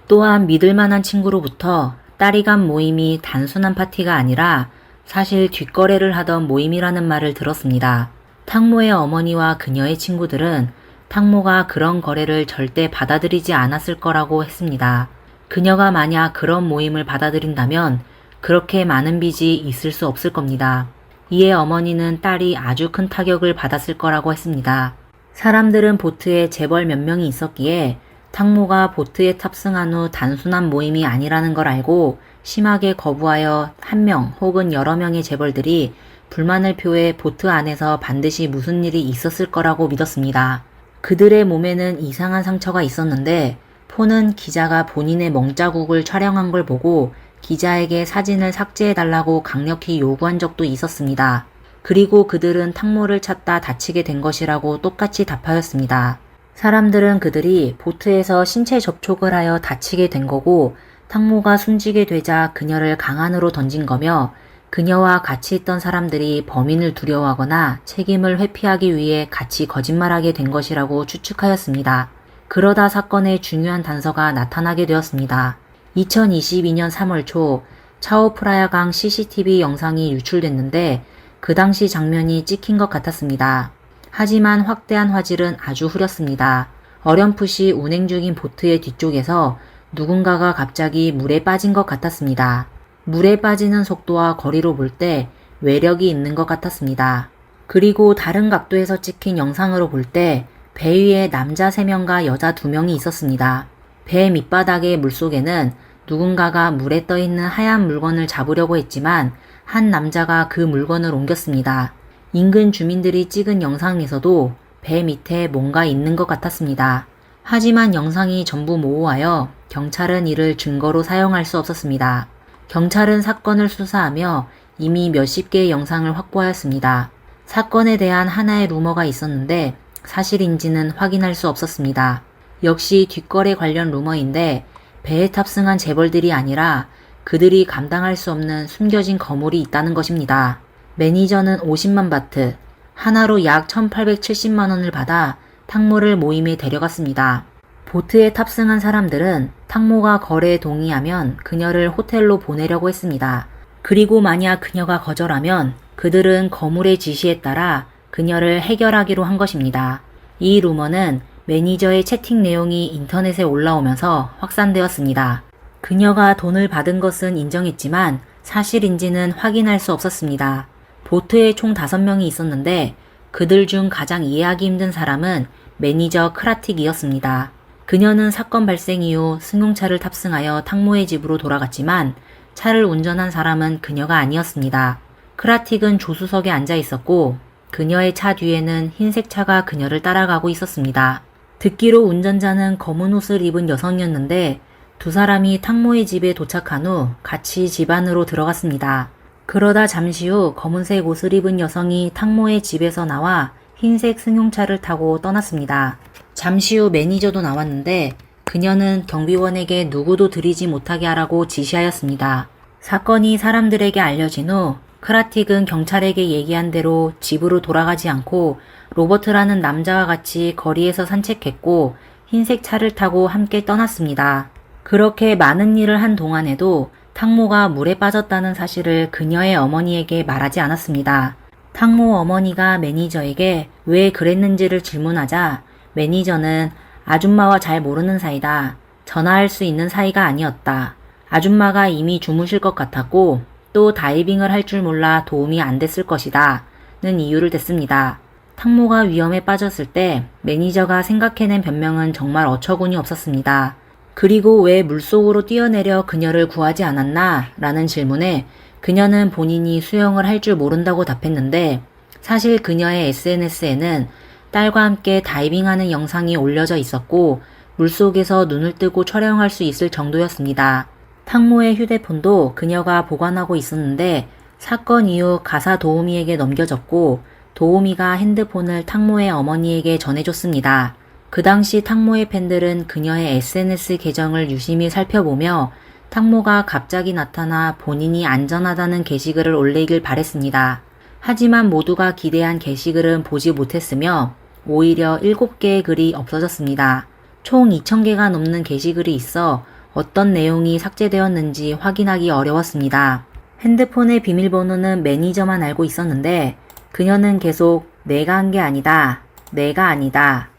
Speaker 1: 또한 믿을 만한 친구로부터 딸이 간 모임이 단순한 파티가 아니라 사실 뒷거래를 하던 모임이라는 말을 들었습니다. 탕모의 어머니와 그녀의 친구들은 탕모가 그런 거래를 절대 받아들이지 않았을 거라고 했습니다. 그녀가 만약 그런 모임을 받아들인다면 그렇게 많은 빚이 있을 수 없을 겁니다. 이에 어머니는 딸이 아주 큰 타격을 받았을 거라고 했습니다. 사람들은 보트에 재벌 몇 명이 있었기에 탕모가 보트에 탑승한 후 단순한 모임이 아니라는 걸 알고 심하게 거부하여 한 명 혹은 여러 명의 재벌들이 불만을 표해 보트 안에서 반드시 무슨 일이 있었을 거라고 믿었습니다. 그들의 몸에는 이상한 상처가 있었는데 폰은 기자가 본인의 멍자국을 촬영한 걸 보고 기자에게 사진을 삭제해달라고 강력히 요구한 적도 있었습니다. 그리고 그들은 탕모를 찾다 다치게 된 것이라고 똑같이 답하였습니다. 사람들은 그들이 보트에서 신체 접촉을 하여 다치게 된 거고 탕모가 숨지게 되자 그녀를 강안으로 던진 거며 그녀와 같이 있던 사람들이 범인을 두려워하거나 책임을 회피하기 위해 같이 거짓말하게 된 것이라고 추측하였습니다. 그러다 사건의 중요한 단서가 나타나게 되었습니다. 2022년 3월 초 차오프라야강 CCTV 영상이 유출됐는데 그 당시 장면이 찍힌 것 같았습니다. 하지만 확대한 화질은 아주 흐렸습니다. 어렴풋이 운행 중인 보트의 뒤쪽에서 누군가가 갑자기 물에 빠진 것 같았습니다. 물에 빠지는 속도와 거리로 볼 때 외력이 있는 것 같았습니다. 그리고 다른 각도에서 찍힌 영상으로 볼 때 배 위에 남자 3명과 여자 2명이 있었습니다. 배 밑바닥의 물속에는 누군가가 물에 떠있는 하얀 물건을 잡으려고 했지만 한 남자가 그 물건을 옮겼습니다. 인근 주민들이 찍은 영상에서도 배 밑에 뭔가 있는 것 같았습니다. 하지만 영상이 전부 모호하여 경찰은 이를 증거로 사용할 수 없었습니다. 경찰은 사건을 수사하며 이미 몇십 개의 영상을 확보하였습니다. 사건에 대한 하나의 루머가 있었는데 사실인지는 확인할 수 없었습니다. 역시 뒷거래 관련 루머인데 배에 탑승한 재벌들이 아니라 그들이 감당할 수 없는 숨겨진 거물이 있다는 것입니다. 매니저는 50만 바트, 하나로 약 1870만 원을 받아 탕모를 모임에 데려갔습니다. 보트에 탑승한 사람들은 탕모가 거래에 동의하면 그녀를 호텔로 보내려고 했습니다. 그리고 만약 그녀가 거절하면 그들은 거물의 지시에 따라 그녀를 해결하기로 한 것입니다. 이 루머는 매니저의 채팅 내용이 인터넷에 올라오면서 확산되었습니다. 그녀가 돈을 받은 것은 인정했지만 사실인지는 확인할 수 없었습니다. 보트에 총 5명이 있었는데 그들 중 가장 이해하기 힘든 사람은 매니저 크라틱이었습니다. 그녀는 사건 발생 이후 승용차를 탑승하여 탕모의 집으로 돌아갔지만 차를 운전한 사람은 그녀가 아니었습니다. 크라틱은 조수석에 앉아 있었고 그녀의 차 뒤에는 흰색 차가 그녀를 따라가고 있었습니다. 듣기로 운전자는 검은 옷을 입은 여성이었는데 두 사람이 탕모의 집에 도착한 후 같이 집 안으로 들어갔습니다. 그러다 잠시 후 검은색 옷을 입은 여성이 탕모의 집에서 나와 흰색 승용차를 타고 떠났습니다. 잠시 후 매니저도 나왔는데 그녀는 경비원에게 누구도 들이지 못하게 하라고 지시하였습니다. 사건이 사람들에게 알려진 후 크라틱은 경찰에게 얘기한 대로 집으로 돌아가지 않고 로버트라는 남자와 같이 거리에서 산책했고 흰색 차를 타고 함께 떠났습니다. 그렇게 많은 일을 한 동안에도 탕모가 물에 빠졌다는 사실을 그녀의 어머니에게 말하지 않았습니다. 탕모 어머니가 매니저에게 왜 그랬는지를 질문하자 매니저는 아줌마와 잘 모르는 사이다. 전화할 수 있는 사이가 아니었다. 아줌마가 이미 주무실 것 같았고 또 다이빙을 할 줄 몰라 도움이 안 됐을 것이다. 는 이유를 댔습니다. 탕모가 위험에 빠졌을 때 매니저가 생각해낸 변명은 정말 어처구니 없었습니다. 그리고 왜 물속으로 뛰어내려 그녀를 구하지 않았나? 라는 질문에 그녀는 본인이 수영을 할 줄 모른다고 답했는데 사실 그녀의 SNS에는 딸과 함께 다이빙하는 영상이 올려져 있었고 물속에서 눈을 뜨고 촬영할 수 있을 정도였습니다. 탕모의 휴대폰도 그녀가 보관하고 있었는데 사건 이후 가사 도우미에게 넘겨졌고 도우미가 핸드폰을 탕모의 어머니에게 전해줬습니다. 그 당시 탕모의 팬들은 그녀의 SNS 계정을 유심히 살펴보며 탕모가 갑자기 나타나 본인이 안전하다는 게시글을 올리길 바랬습니다. 하지만 모두가 기대한 게시글은 보지 못했으며 오히려 7개의 글이 없어졌습니다. 총 2,000개가 넘는 게시글이 있어 어떤 내용이 삭제되었는지 확인하기 어려웠습니다. 핸드폰의 비밀번호는 매니저만 알고 있었는데 그녀는 계속 내가 한 게 아니다. 내가 아니다.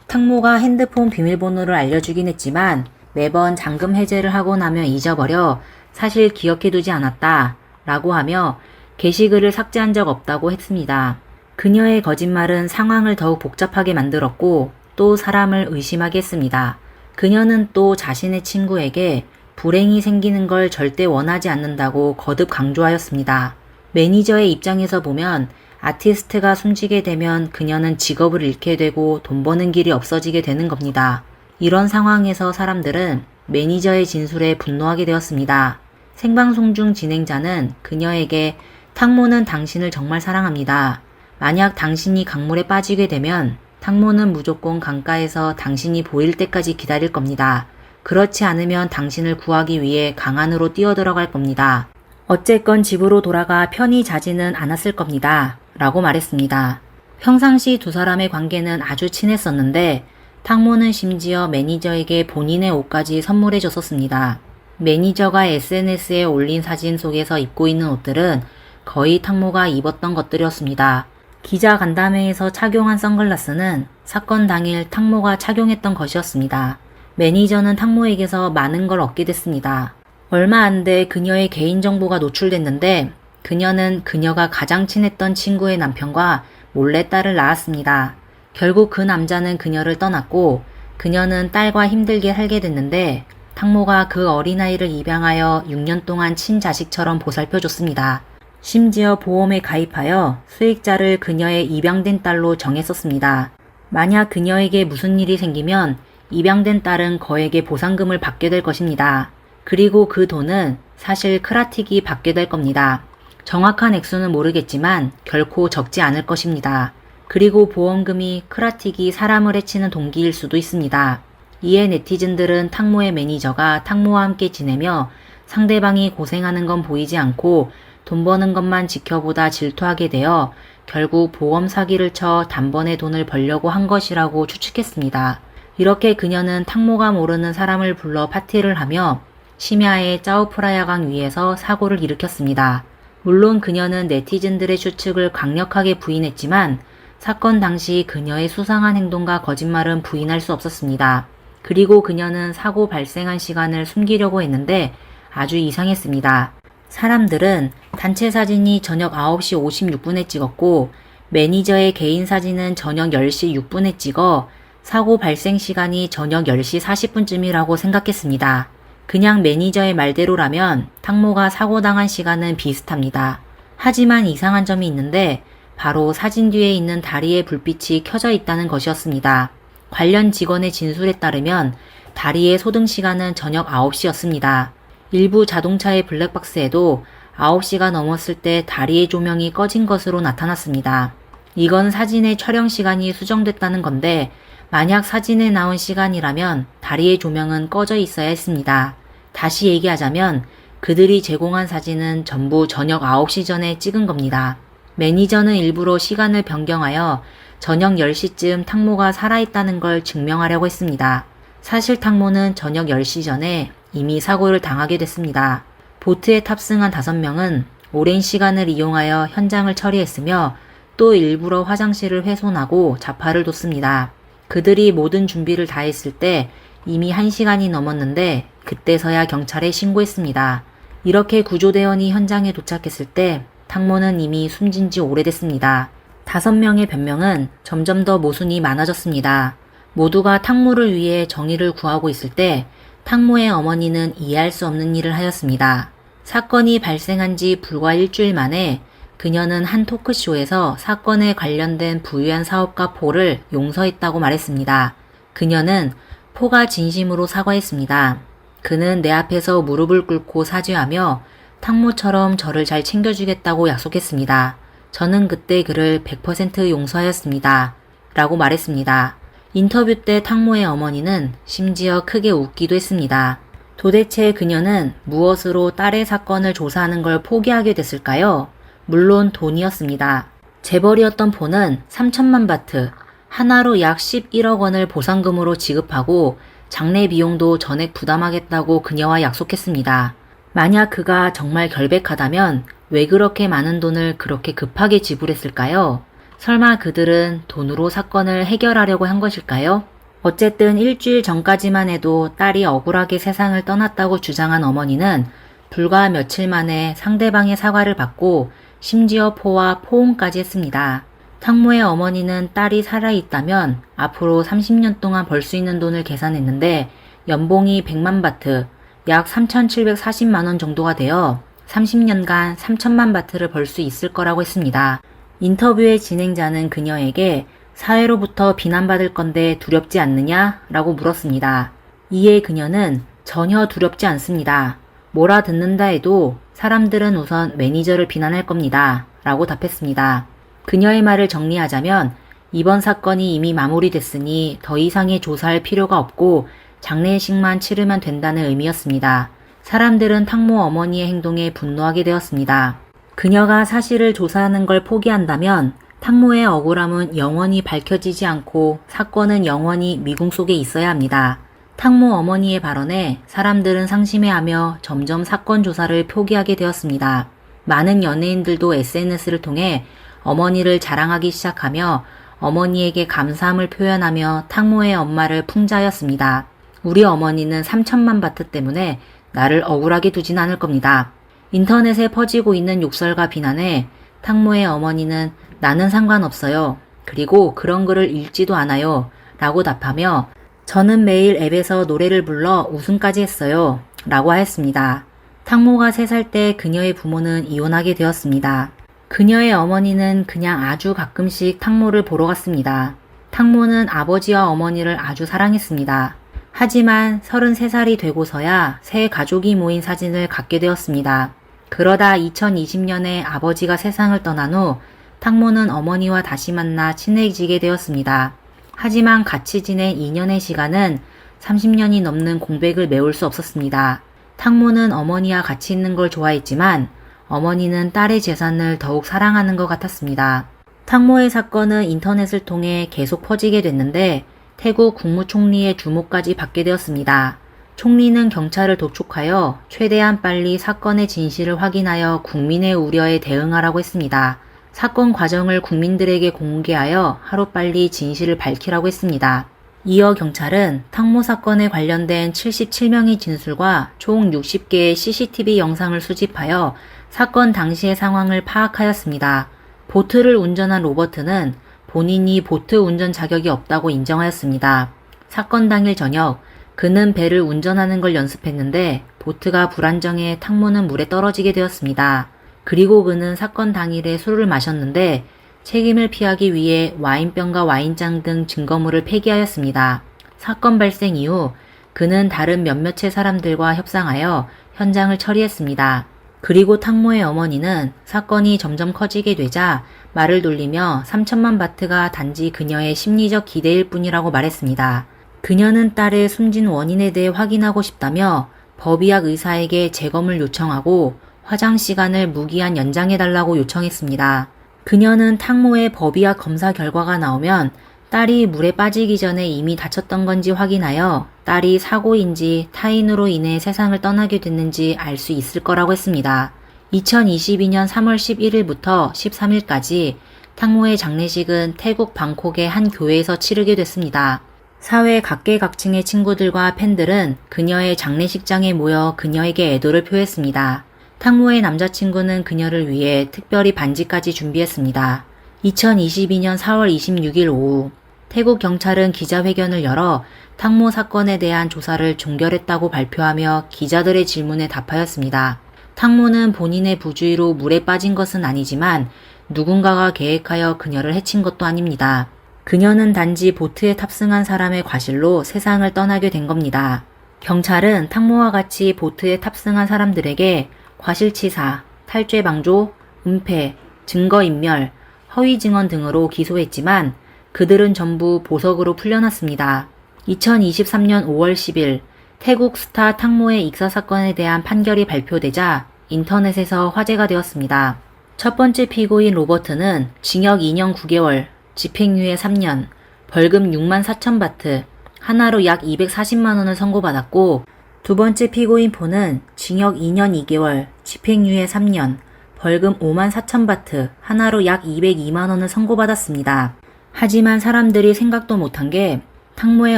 Speaker 1: 탕모가 핸드폰 비밀번호를 알려주긴 했지만 매번 잠금 해제를 하고 나면 잊어버려 사실 기억해두지 않았다 라고 하며 게시글을 삭제한 적 없다고 했습니다. 그녀의 거짓말은 상황을 더욱 복잡하게 만들었고 또 사람을 의심하게 했습니다. 그녀는 또 자신의 친구에게 불행이 생기는 걸 절대 원하지 않는다고 거듭 강조하였습니다. 매니저의 입장에서 보면 아티스트가 숨지게 되면 그녀는 직업을 잃게 되고 돈 버는 길이 없어지게 되는 겁니다. 이런 상황에서 사람들은 매니저의 진술에 분노하게 되었습니다. 생방송 중 진행자는 그녀에게 탕모는 당신을 정말 사랑합니다. 만약 당신이 강물에 빠지게 되면 탕모는 무조건 강가에서 당신이 보일 때까지 기다릴 겁니다. 그렇지 않으면 당신을 구하기 위해 강 안으로 뛰어들어갈 겁니다. 어쨌건 집으로 돌아가 편히 자지는 않았을 겁니다. 라고 말했습니다. 평상시 두 사람의 관계는 아주 친했었는데 탕모는 심지어 매니저에게 본인의 옷까지 선물해 줬었습니다. 매니저가 SNS에 올린 사진 속에서 입고 있는 옷들은 거의 탕모가 입었던 것들이었습니다. 기자 간담회에서 착용한 선글라스는 사건 당일 탕모가 착용했던 것이었습니다. 매니저는 탕모에게서 많은 걸 얻게 됐습니다. 얼마 안 돼 그녀의 개인정보가 노출됐는데 그녀는 그녀가 가장 친했던 친구의 남편과 몰래 딸을 낳았습니다. 결국 그 남자는 그녀를 떠났고 그녀는 딸과 힘들게 살게 됐는데 탕모가 그 어린아이를 입양하여 6년 동안 친자식처럼 보살펴줬습니다. 심지어 보험에 가입하여 수익자를 그녀의 입양된 딸로 정했었습니다. 만약 그녀에게 무슨 일이 생기면 입양된 딸은 거액의 보상금을 받게 될 것입니다. 그리고 그 돈은 사실 크라틱이 받게 될 겁니다. 정확한 액수는 모르겠지만 결코 적지 않을 것입니다. 그리고 보험금이 크라틱이 사람을 해치는 동기일 수도 있습니다. 이에 네티즌들은 탕모의 매니저가 탕모와 함께 지내며 상대방이 고생하는 건 보이지 않고 돈 버는 것만 지켜보다 질투하게 되어 결국 보험 사기를 쳐 단번에 돈을 벌려고 한 것이라고 추측했습니다. 이렇게 그녀는 탕모가 모르는 사람을 불러 파티를 하며 심야에 짜오프라야강 위에서 사고를 일으켰습니다. 물론 그녀는 네티즌들의 추측을 강력하게 부인했지만 사건 당시 그녀의 수상한 행동과 거짓말은 부인할 수 없었습니다. 그리고 그녀는 사고 발생한 시간을 숨기려고 했는데 아주 이상했습니다. 사람들은 단체 사진이 저녁 9시 56분에 찍었고 매니저의 개인 사진은 저녁 10시 6분에 찍어 사고 발생 시간이 저녁 10시 40분쯤이라고 생각했습니다. 그냥 매니저의 말대로라면 탕모가 사고당한 시간은 비슷합니다. 하지만 이상한 점이 있는데 바로 사진 뒤에 있는 다리의 불빛이 켜져 있다는 것이었습니다. 관련 직원의 진술에 따르면 다리의 소등 시간은 저녁 9시였습니다. 일부 자동차의 블랙박스에도 9시가 넘었을 때 다리의 조명이 꺼진 것으로 나타났습니다. 이건 사진의 촬영 시간이 수정됐다는 건데 만약 사진에 나온 시간이라면 다리의 조명은 꺼져 있어야 했습니다. 다시 얘기하자면 그들이 제공한 사진은 전부 저녁 9시 전에 찍은 겁니다. 매니저는 일부러 시간을 변경하여 저녁 10시쯤 탕모가 살아있다는 걸 증명하려고 했습니다. 사실 탕모는 저녁 10시 전에 이미 사고를 당하게 됐습니다. 보트에 탑승한 5명은 오랜 시간을 이용하여 현장을 처리했으며 또 일부러 화장실을 훼손하고 자파를 뒀습니다. 그들이 모든 준비를 다 했을 때 이미 1시간이 넘었는데 그때서야 경찰에 신고했습니다. 이렇게 구조대원이 현장에 도착했을 때 탕모는 이미 숨진 지 오래됐습니다. 5명의 변명은 점점 더 모순이 많아졌습니다. 모두가 탕모를 위해 정의를 구하고 있을 때 탕모의 어머니는 이해할 수 없는 일을 하였습니다. 사건이 발생한 지 불과 일주일 만에 그녀는 한 토크쇼에서 사건에 관련된 부유한 사업가 포를 용서했다고 말했습니다. 그녀는 포가 진심으로 사과했습니다. 그는 내 앞에서 무릎을 꿇고 사죄하며 탕모처럼 저를 잘 챙겨주겠다고 약속했습니다. 저는 그때 그를 100% 용서하였습니다. 라고 말했습니다. 인터뷰 때 탕모의 어머니는 심지어 크게 웃기도 했습니다. 도대체 그녀는 무엇으로 딸의 사건을 조사하는 걸 포기하게 됐을까요? 물론 돈이었습니다. 재벌이었던 포는 3천만 바트, 하나로 약 11억 원을 보상금으로 지급하고 장례 비용도 전액 부담하겠다고 그녀와 약속했습니다. 만약 그가 정말 결백하다면 왜 그렇게 많은 돈을 그렇게 급하게 지불했을까요? 설마 그들은 돈으로 사건을 해결하려고 한 것일까요? 어쨌든 일주일 전까지만 해도 딸이 억울하게 세상을 떠났다고 주장한 어머니는 불과 며칠 만에 상대방의 사과를 받고 심지어 포와 포옹까지 했습니다. 탕모의 어머니는 딸이 살아있다면 앞으로 30년 동안 벌 수 있는 돈을 계산했는데 연봉이 100만 바트, 약 3,740만 원 정도가 되어 30년간 3천만 바트를 벌 수 있을 거라고 했습니다. 인터뷰의 진행자는 그녀에게 사회로부터 비난받을 건데 두렵지 않느냐? 라고 물었습니다. 이에 그녀는 전혀 두렵지 않습니다. 뭐라 듣는다 해도 사람들은 우선 매니저를 비난할 겁니다. 라고 답했습니다. 그녀의 말을 정리하자면 이번 사건이 이미 마무리됐으니 더 이상의 조사할 필요가 없고 장례식만 치르면 된다는 의미였습니다. 사람들은 탕모 어머니의 행동에 분노하게 되었습니다. 그녀가 사실을 조사하는 걸 포기한다면 탕모의 억울함은 영원히 밝혀지지 않고 사건은 영원히 미궁 속에 있어야 합니다. 탕모 어머니의 발언에 사람들은 상심해하며 점점 사건 조사를 포기하게 되었습니다. 많은 연예인들도 SNS를 통해 어머니를 자랑하기 시작하며 어머니에게 감사함을 표현하며 탕모의 엄마를 풍자하였습니다. 우리 어머니는 3천만 바트 때문에 나를 억울하게 두진 않을 겁니다. 인터넷에 퍼지고 있는 욕설과 비난에 탕모의 어머니는 나는 상관없어요. 그리고 그런 글을 읽지도 않아요. 라고 답하며 저는 매일 앱에서 노래를 불러 우승까지 했어요. 라고 하였습니다. 탕모가 3살 때 그녀의 부모는 이혼하게 되었습니다. 그녀의 어머니는 그냥 아주 가끔씩 탕모를 보러 갔습니다. 탕모는 아버지와 어머니를 아주 사랑했습니다. 하지만 33살이 되고서야 새 가족이 모인 사진을 갖게 되었습니다. 그러다 2020년에 아버지가 세상을 떠난 후 탕모는 어머니와 다시 만나 친해지게 되었습니다. 하지만 같이 지낸 2년의 시간은 30년이 넘는 공백을 메울 수 없었습니다. 탕모는 어머니와 같이 있는 걸 좋아했지만 어머니는 딸의 재산을 더욱 사랑하는 것 같았습니다. 탕모의 사건은 인터넷을 통해 계속 퍼지게 됐는데 태국 국무총리의 주목까지 받게 되었습니다. 총리는 경찰을 도촉하여 최대한 빨리 사건의 진실을 확인하여 국민의 우려에 대응하라고 했습니다. 사건 과정을 국민들에게 공개하여 하루빨리 진실을 밝히라고 했습니다. 이어 경찰은 탕모 사건에 관련된 77명의 진술과 총 60개의 CCTV 영상을 수집하여 사건 당시의 상황을 파악하였습니다. 보트를 운전한 로버트는 본인이 보트 운전 자격이 없다고 인정하였습니다. 사건 당일 저녁, 그는 배를 운전하는 걸 연습했는데 보트가 불안정해 탕모는 물에 떨어지게 되었습니다. 그리고 그는 사건 당일에 술을 마셨는데 책임을 피하기 위해 와인병과 와인잔 등 증거물을 폐기하였습니다. 사건 발생 이후 그는 다른 몇몇의 사람들과 협상하여 현장을 처리했습니다. 그리고 탕모의 어머니는 사건이 점점 커지게 되자 말을 돌리며 3천만 바트가 단지 그녀의 심리적 기대일 뿐이라고 말했습니다. 그녀는 딸의 숨진 원인에 대해 확인하고 싶다며 법의학 의사에게 재검을 요청하고 화장 시간을 무기한 연장해달라고 요청했습니다. 그녀는 탕모의 법의학 검사 결과가 나오면 딸이 물에 빠지기 전에 이미 다쳤던 건지 확인하여 딸이 사고인지 타인으로 인해 세상을 떠나게 됐는지 알 수 있을 거라고 했습니다. 2022년 3월 11일부터 13일까지 탕모의 장례식은 태국 방콕의 한 교회에서 치르게 됐습니다. 사회 각계각층의 친구들과 팬들은 그녀의 장례식장에 모여 그녀에게 애도를 표했습니다. 탕모의 남자친구는 그녀를 위해 특별히 반지까지 준비했습니다. 2022년 4월 26일 오후 태국 경찰은 기자회견을 열어 탕모 사건에 대한 조사를 종결했다고 발표하며 기자들의 질문에 답하였습니다. 탕모는 본인의 부주의로 물에 빠진 것은 아니지만 누군가가 계획하여 그녀를 해친 것도 아닙니다. 그녀는 단지 보트에 탑승한 사람의 과실로 세상을 떠나게 된 겁니다. 경찰은 탕모와 같이 보트에 탑승한 사람들에게 과실치사, 탈죄방조, 은폐, 증거인멸, 허위증언 등으로 기소했지만 그들은 전부 보석으로 풀려났습니다. 2023년 5월 10일 태국 스타 탕모의 익사 사건에 대한 판결이 발표되자 인터넷에서 화제가 되었습니다. 첫 번째 피고인 로버트는 징역 2년 9개월, 집행유예 3년, 벌금 6만 4천 바트, 하나로 약 240만 원을 선고받았고 두 번째 피고인 포는 징역 2년 2개월, 집행유예 3년, 벌금 5만 4천 바트, 하나로 약 202만 원을 선고받았습니다. 하지만 사람들이 생각도 못한 게 탕모의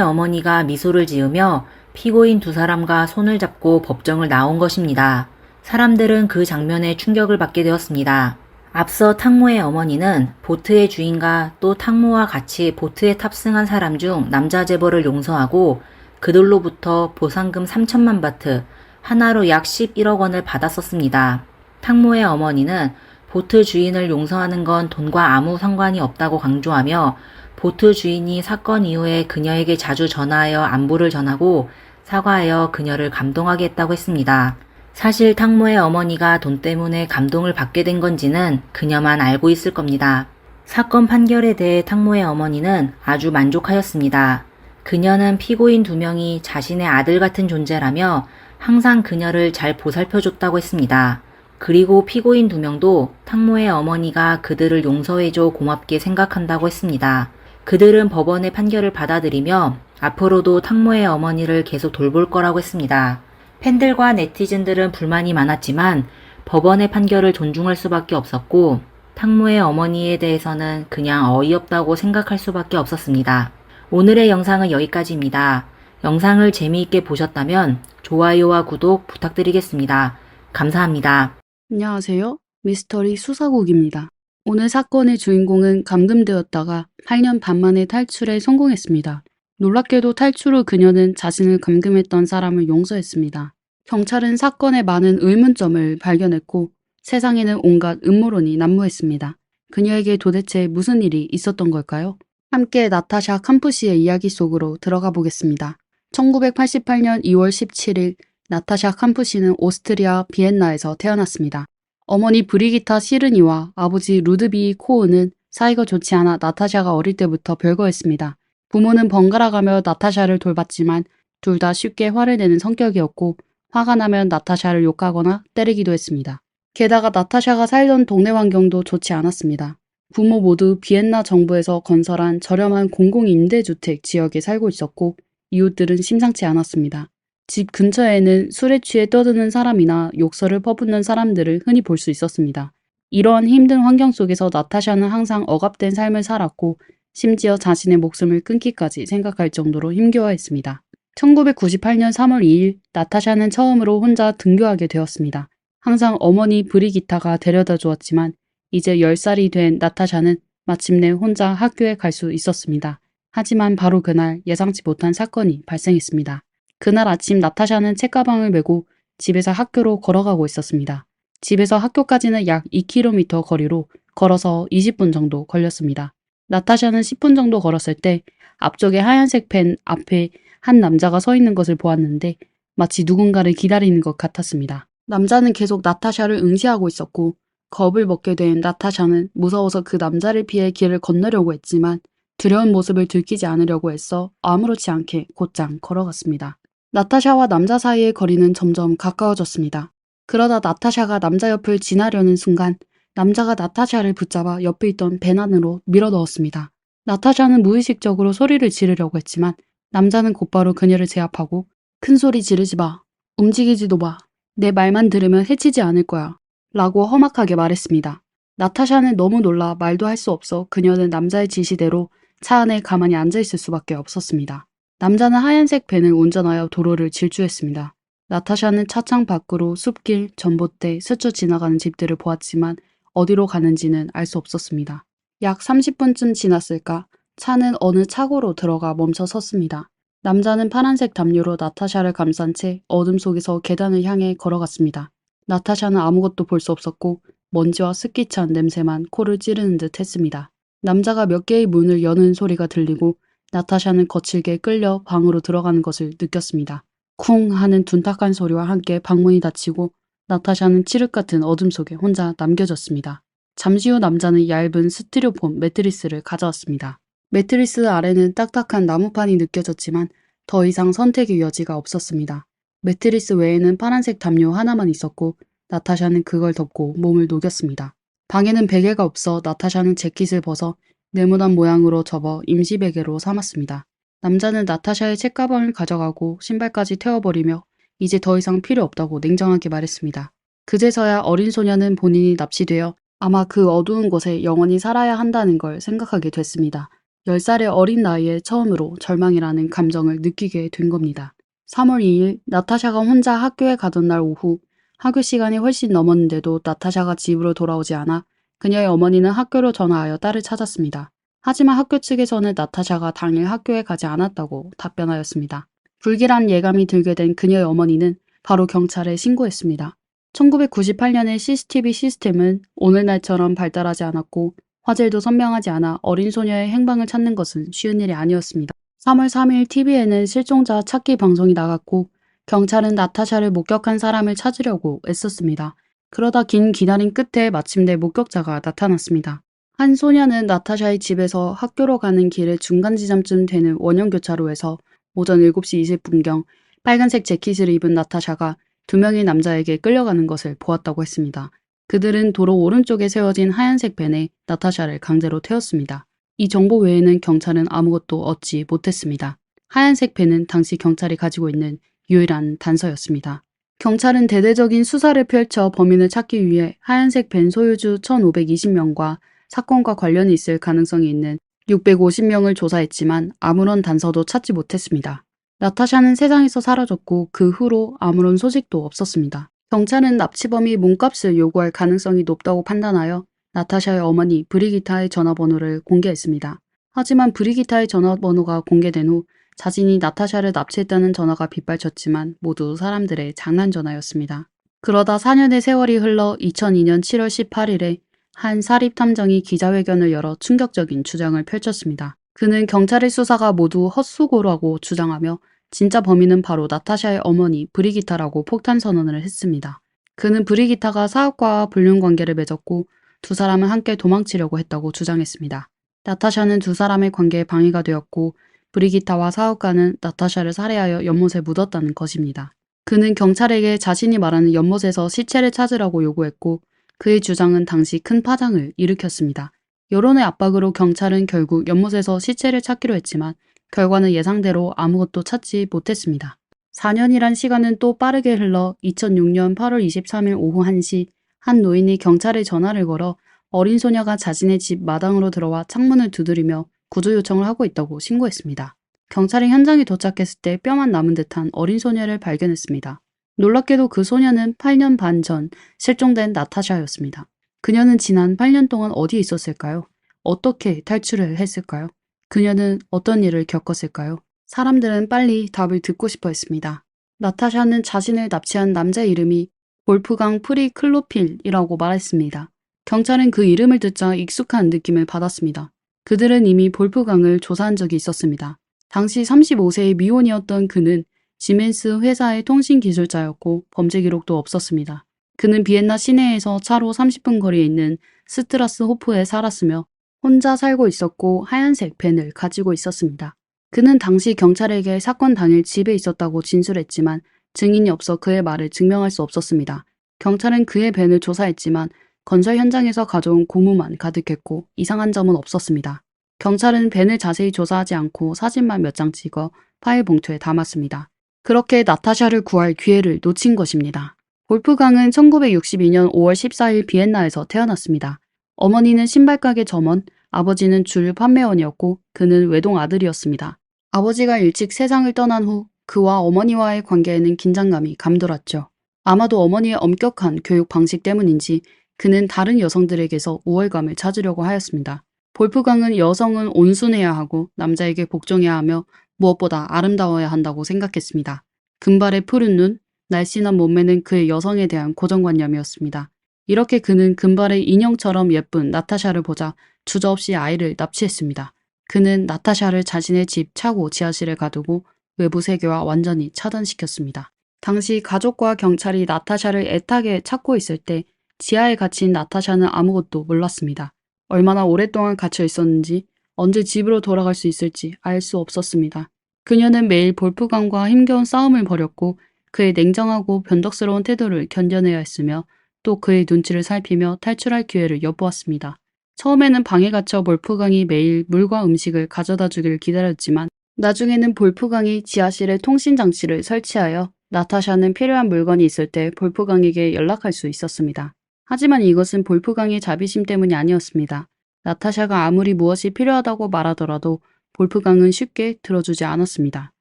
Speaker 1: 어머니가 미소를 지으며 피고인 두 사람과 손을 잡고 법정을 나온 것입니다. 사람들은 그 장면에 충격을 받게 되었습니다. 앞서 탕모의 어머니는 보트의 주인과 또 탕모와 같이 보트에 탑승한 사람 중 남자 재벌을 용서하고 그들로부터 보상금 3천만 바트, 하나로 약 11억 원을 받았었습니다. 탕모의 어머니는 보트 주인을 용서하는 건 돈과 아무 상관이 없다고 강조하며 보트 주인이 사건 이후에 그녀에게 자주 전화하여 안부를 전하고 사과하여 그녀를 감동하게 했다고 했습니다. 사실 탕모의 어머니가 돈 때문에 감동을 받게 된 건지는 그녀만 알고 있을 겁니다. 사건 판결에 대해 탕모의 어머니는 아주 만족하였습니다. 그녀는 피고인 두 명이 자신의 아들 같은 존재라며 항상 그녀를 잘 보살펴줬다고 했습니다. 그리고 피고인 두 명도 탕모의 어머니가 그들을 용서해줘 고맙게 생각한다고 했습니다. 그들은 법원의 판결을 받아들이며 앞으로도 탕모의 어머니를 계속 돌볼 거라고 했습니다. 팬들과 네티즌들은 불만이 많았지만 법원의 판결을 존중할 수밖에 없었고 탕모의 어머니에 대해서는 그냥 어이없다고 생각할 수밖에 없었습니다. 오늘의 영상은 여기까지입니다. 영상을 재미있게 보셨다면 좋아요와 구독 부탁드리겠습니다. 감사합니다.
Speaker 2: 안녕하세요. 미스터리 수사국입니다. 오늘 사건의 주인공은 감금되었다가 8년 반 만에 탈출에 성공했습니다. 놀랍게도 탈출 후 그녀는 자신을 감금했던 사람을 용서했습니다. 경찰은 사건에 많은 의문점을 발견했고 세상에는 온갖 음모론이 난무했습니다. 그녀에게 도대체 무슨 일이 있었던 걸까요? 함께 나타샤 캄푸시의 이야기 속으로 들어가 보겠습니다. 1988년 2월 17일 나타샤 캄푸시는 오스트리아 비엔나에서 태어났습니다. 어머니 브리기타 시르니와 아버지 루드비 코우는 사이가 좋지 않아 나타샤가 어릴 때부터 별거했습니다. 부모는 번갈아가며 나타샤를 돌봤지만 둘 다 쉽게 화를 내는 성격이었고 화가 나면 나타샤를 욕하거나 때리기도 했습니다. 게다가 나타샤가 살던 동네 환경도 좋지 않았습니다. 부모 모두 비엔나 정부에서 건설한 저렴한 공공임대주택 지역에 살고 있었고 이웃들은 심상치 않았습니다. 집 근처에는 술에 취해 떠드는 사람이나 욕설을 퍼붓는 사람들을 흔히 볼 수 있었습니다. 이러한 힘든 환경 속에서 나타샤는 항상 억압된 삶을 살았고 심지어 자신의 목숨을 끊기까지 생각할 정도로 힘겨워했습니다. 1998년 3월 2일 나타샤는 처음으로 혼자 등교하게 되었습니다. 항상 어머니 브리기타가 데려다 주었지만 이제 10살이 된 나타샤는 마침내 혼자 학교에 갈 수 있었습니다. 하지만 바로 그날 예상치 못한 사건이 발생했습니다. 그날 아침 나타샤는 책가방을 메고 집에서 학교로 걸어가고 있었습니다. 집에서 학교까지는 약 2km 거리로 걸어서 20분 정도 걸렸습니다. 나타샤는 10분 정도 걸었을 때 앞쪽에 하얀색 펜 앞에 한 남자가 서 있는 것을 보았는데 마치 누군가를 기다리는 것 같았습니다. 남자는 계속 나타샤를 응시하고 있었고 겁을 먹게 된 나타샤는 무서워서 그 남자를 피해 길을 건너려고 했지만 두려운 모습을 들키지 않으려고 애써 아무렇지 않게 곧장 걸어갔습니다. 나타샤와 남자 사이의 거리는 점점 가까워졌습니다. 그러다 나타샤가 남자 옆을 지나려는 순간 남자가 나타샤를 붙잡아 옆에 있던 벤 안으로 밀어 넣었습니다. 나타샤는 무의식적으로 소리를 지르려고 했지만 남자는 곧바로 그녀를 제압하고 큰 소리 지르지 마. 움직이지도 마. 내 말만 들으면 해치지 않을 거야. 라고 험악하게 말했습니다. 나타샤는 너무 놀라 말도 할 수 없어 그녀는 남자의 지시대로 차 안에 가만히 앉아있을 수밖에 없었습니다. 남자는 하얀색 벤을 운전하여 도로를 질주했습니다. 나타샤는 차창 밖으로 숲길, 전봇대, 스쳐 지나가는 집들을 보았지만 어디로 가는지는 알 수 없었습니다. 약 30분쯤 지났을까 차는 어느 차고로 들어가 멈춰 섰습니다. 남자는 파란색 담요로 나타샤를 감싼 채 어둠 속에서 계단을 향해 걸어갔습니다. 나타샤는 아무것도 볼 수 없었고 먼지와 습기 찬 냄새만 코를 찌르는 듯 했습니다. 남자가 몇 개의 문을 여는 소리가 들리고 나타샤는 거칠게 끌려 방으로 들어가는 것을 느꼈습니다. 쿵 하는 둔탁한 소리와 함께 방문이 닫히고 나타샤는 칠흑 같은 어둠 속에 혼자 남겨졌습니다. 잠시 후 남자는 얇은 스티로폼 매트리스를 가져왔습니다. 매트리스 아래는 딱딱한 나무판이 느껴졌지만 더 이상 선택의 여지가 없었습니다. 매트리스 외에는 파란색 담요 하나만 있었고 나타샤는 그걸 덮고 몸을 녹였습니다. 방에는 베개가 없어 나타샤는 재킷을 벗어 네모난 모양으로 접어 임시 베개로 삼았습니다. 남자는 나타샤의 책가방을 가져가고 신발까지 태워버리며 이제 더 이상 필요 없다고 냉정하게 말했습니다. 그제서야 어린 소녀는 본인이 납치되어 아마 그 어두운 곳에 영원히 살아야 한다는 걸 생각하게 됐습니다. 10살의 어린 나이에 처음으로 절망이라는 감정을 느끼게 된 겁니다. 3월 2일 나타샤가 혼자 학교에 가던 날 오후 학교 시간이 훨씬 넘었는데도 나타샤가 집으로 돌아오지 않아 그녀의 어머니는 학교로 전화하여 딸을 찾았습니다. 하지만 학교 측에서는 나타샤가 당일 학교에 가지 않았다고 답변하였습니다. 불길한 예감이 들게 된 그녀의 어머니는 바로 경찰에 신고했습니다. 1998년의 CCTV 시스템은 오늘날처럼 발달하지 않았고 화질도 선명하지 않아 어린 소녀의 행방을 찾는 것은 쉬운 일이 아니었습니다. 3월 3일 TV에는 실종자 찾기 방송이 나갔고 경찰은 나타샤를 목격한 사람을 찾으려고 애썼습니다. 그러다 긴 기다림 끝에 마침내 목격자가 나타났습니다. 한 소녀는 나타샤의 집에서 학교로 가는 길의 중간 지점쯤 되는 원형교차로에서 오전 7시 20분경 빨간색 재킷을 입은 나타샤가 2명의 남자에게 끌려가는 것을 보았다고 했습니다. 그들은 도로 오른쪽에 세워진 하얀색 밴에 나타샤를 강제로 태웠습니다. 이 정보 외에는 경찰은 아무것도 얻지 못했습니다. 하얀색 밴은 당시 경찰이 가지고 있는 유일한 단서였습니다. 경찰은 대대적인 수사를 펼쳐 범인을 찾기 위해 하얀색 밴 소유주 1,520명과 사건과 관련이 있을 가능성이 있는 650명을 조사했지만 아무런 단서도 찾지 못했습니다. 나타샤는 세상에서 사라졌고 그 후로 아무런 소식도 없었습니다. 경찰은 납치범이 몸값을 요구할 가능성이 높다고 판단하여 나타샤의 어머니 브리기타의 전화번호를 공개했습니다. 하지만 브리기타의 전화번호가 공개된 후 자신이 나타샤를 납치했다는 전화가 빗발쳤지만 모두 사람들의 장난 전화였습니다. 그러다 4년의 세월이 흘러 2002년 7월 18일에 한 사립탐정이 기자회견을 열어 충격적인 주장을 펼쳤습니다. 그는 경찰의 수사가 모두 헛수고라고 주장하며 진짜 범인은 바로 나타샤의 어머니 브리기타라고 폭탄 선언을 했습니다. 그는 브리기타가 사업가와 불륜관계를 맺었고 두 사람은 함께 도망치려고 했다고 주장했습니다. 나타샤는 두 사람의 관계에 방해가 되었고 브리기타와 사업가는 나타샤를 살해하여 연못에 묻었다는 것입니다. 그는 경찰에게 자신이 말하는 연못에서 시체를 찾으라고 요구했고 그의 주장은 당시 큰 파장을 일으켰습니다. 여론의 압박으로 경찰은 결국 연못에서 시체를 찾기로 했지만 결과는 예상대로 아무것도 찾지 못했습니다. 4년이란 시간은 또 빠르게 흘러 2006년 8월 23일 오후 1시 한 노인이 경찰에 전화를 걸어 어린 소녀가 자신의 집 마당으로 들어와 창문을 두드리며 구조 요청을 하고 있다고 신고했습니다. 경찰이 현장에 도착했을 때 뼈만 남은 듯한 어린 소녀를 발견했습니다. 놀랍게도 그 소녀는 8년 반 전 실종된 나타샤였습니다. 그녀는 지난 8년 동안 어디에 있었을까요? 어떻게 탈출을 했을까요? 그녀는 어떤 일을 겪었을까요? 사람들은 빨리 답을 듣고 싶어 했습니다. 나타샤는 자신을 납치한 남자의 이름이 볼프강 프리클로필이라고 말했습니다. 경찰은 그 이름을 듣자 익숙한 느낌을 받았습니다. 그들은 이미 볼프강을 조사한 적이 있었습니다. 당시 35세의 미혼이었던 그는 지멘스 회사의 통신기술자였고 범죄 기록도 없었습니다. 그는 비엔나 시내에서 차로 30분 거리에 있는 스트라스 호프에 살았으며 혼자 살고 있었고 하얀색 밴을 가지고 있었습니다. 그는 당시 경찰에게 사건 당일 집에 있었다고 진술했지만 증인이 없어 그의 말을 증명할 수 없었습니다. 경찰은 그의 밴을 조사했지만 건설 현장에서 가져온 고무만 가득했고 이상한 점은 없었습니다. 경찰은 밴을 자세히 조사하지 않고 사진만 몇 장 찍어 파일 봉투에 담았습니다. 그렇게 나타샤를 구할 기회를 놓친 것입니다. 볼프강은 1962년 5월 14일 비엔나에서 태어났습니다. 어머니는 신발가게 점원, 아버지는 줄 판매원이었고 그는 외동 아들이었습니다. 아버지가 일찍 세상을 떠난 후 그와 어머니와의 관계에는 긴장감이 감돌았죠. 아마도 어머니의 엄격한 교육 방식 때문인지 그는 다른 여성들에게서 우월감을 찾으려고 하였습니다. 볼프강은 여성은 온순해야 하고 남자에게 복종해야 하며 무엇보다 아름다워야 한다고 생각했습니다. 금발의 푸른 눈, 날씬한 몸매는 그의 여성에 대한 고정관념이었습니다. 이렇게 그는 금발의 인형처럼 예쁜 나타샤를 보자 주저없이 아이를 납치했습니다. 그는 나타샤를 자신의 집 차고 지하실에 가두고 외부 세계와 완전히 차단시켰습니다. 당시 가족과 경찰이 나타샤를 애타게 찾고 있을 때 지하에 갇힌 나타샤는 아무것도 몰랐습니다. 얼마나 오랫동안 갇혀 있었는지, 언제 집으로 돌아갈 수 있을지 알 수 없었습니다. 그녀는 매일 볼프강과 힘겨운 싸움을 벌였고 그의 냉정하고 변덕스러운 태도를 견뎌내야 했으며 또 그의 눈치를 살피며 탈출할 기회를 엿보았습니다. 처음에는 방에 갇혀 볼프강이 매일 물과 음식을 가져다 주길 기다렸지만 나중에는 볼프강이 지하실에 통신장치를 설치하여 나타샤는 필요한 물건이 있을 때 볼프강에게 연락할 수 있었습니다. 하지만 이것은 볼프강의 자비심 때문이 아니었습니다. 나타샤가 아무리 무엇이 필요하다고 말하더라도 볼프강은 쉽게 들어주지 않았습니다.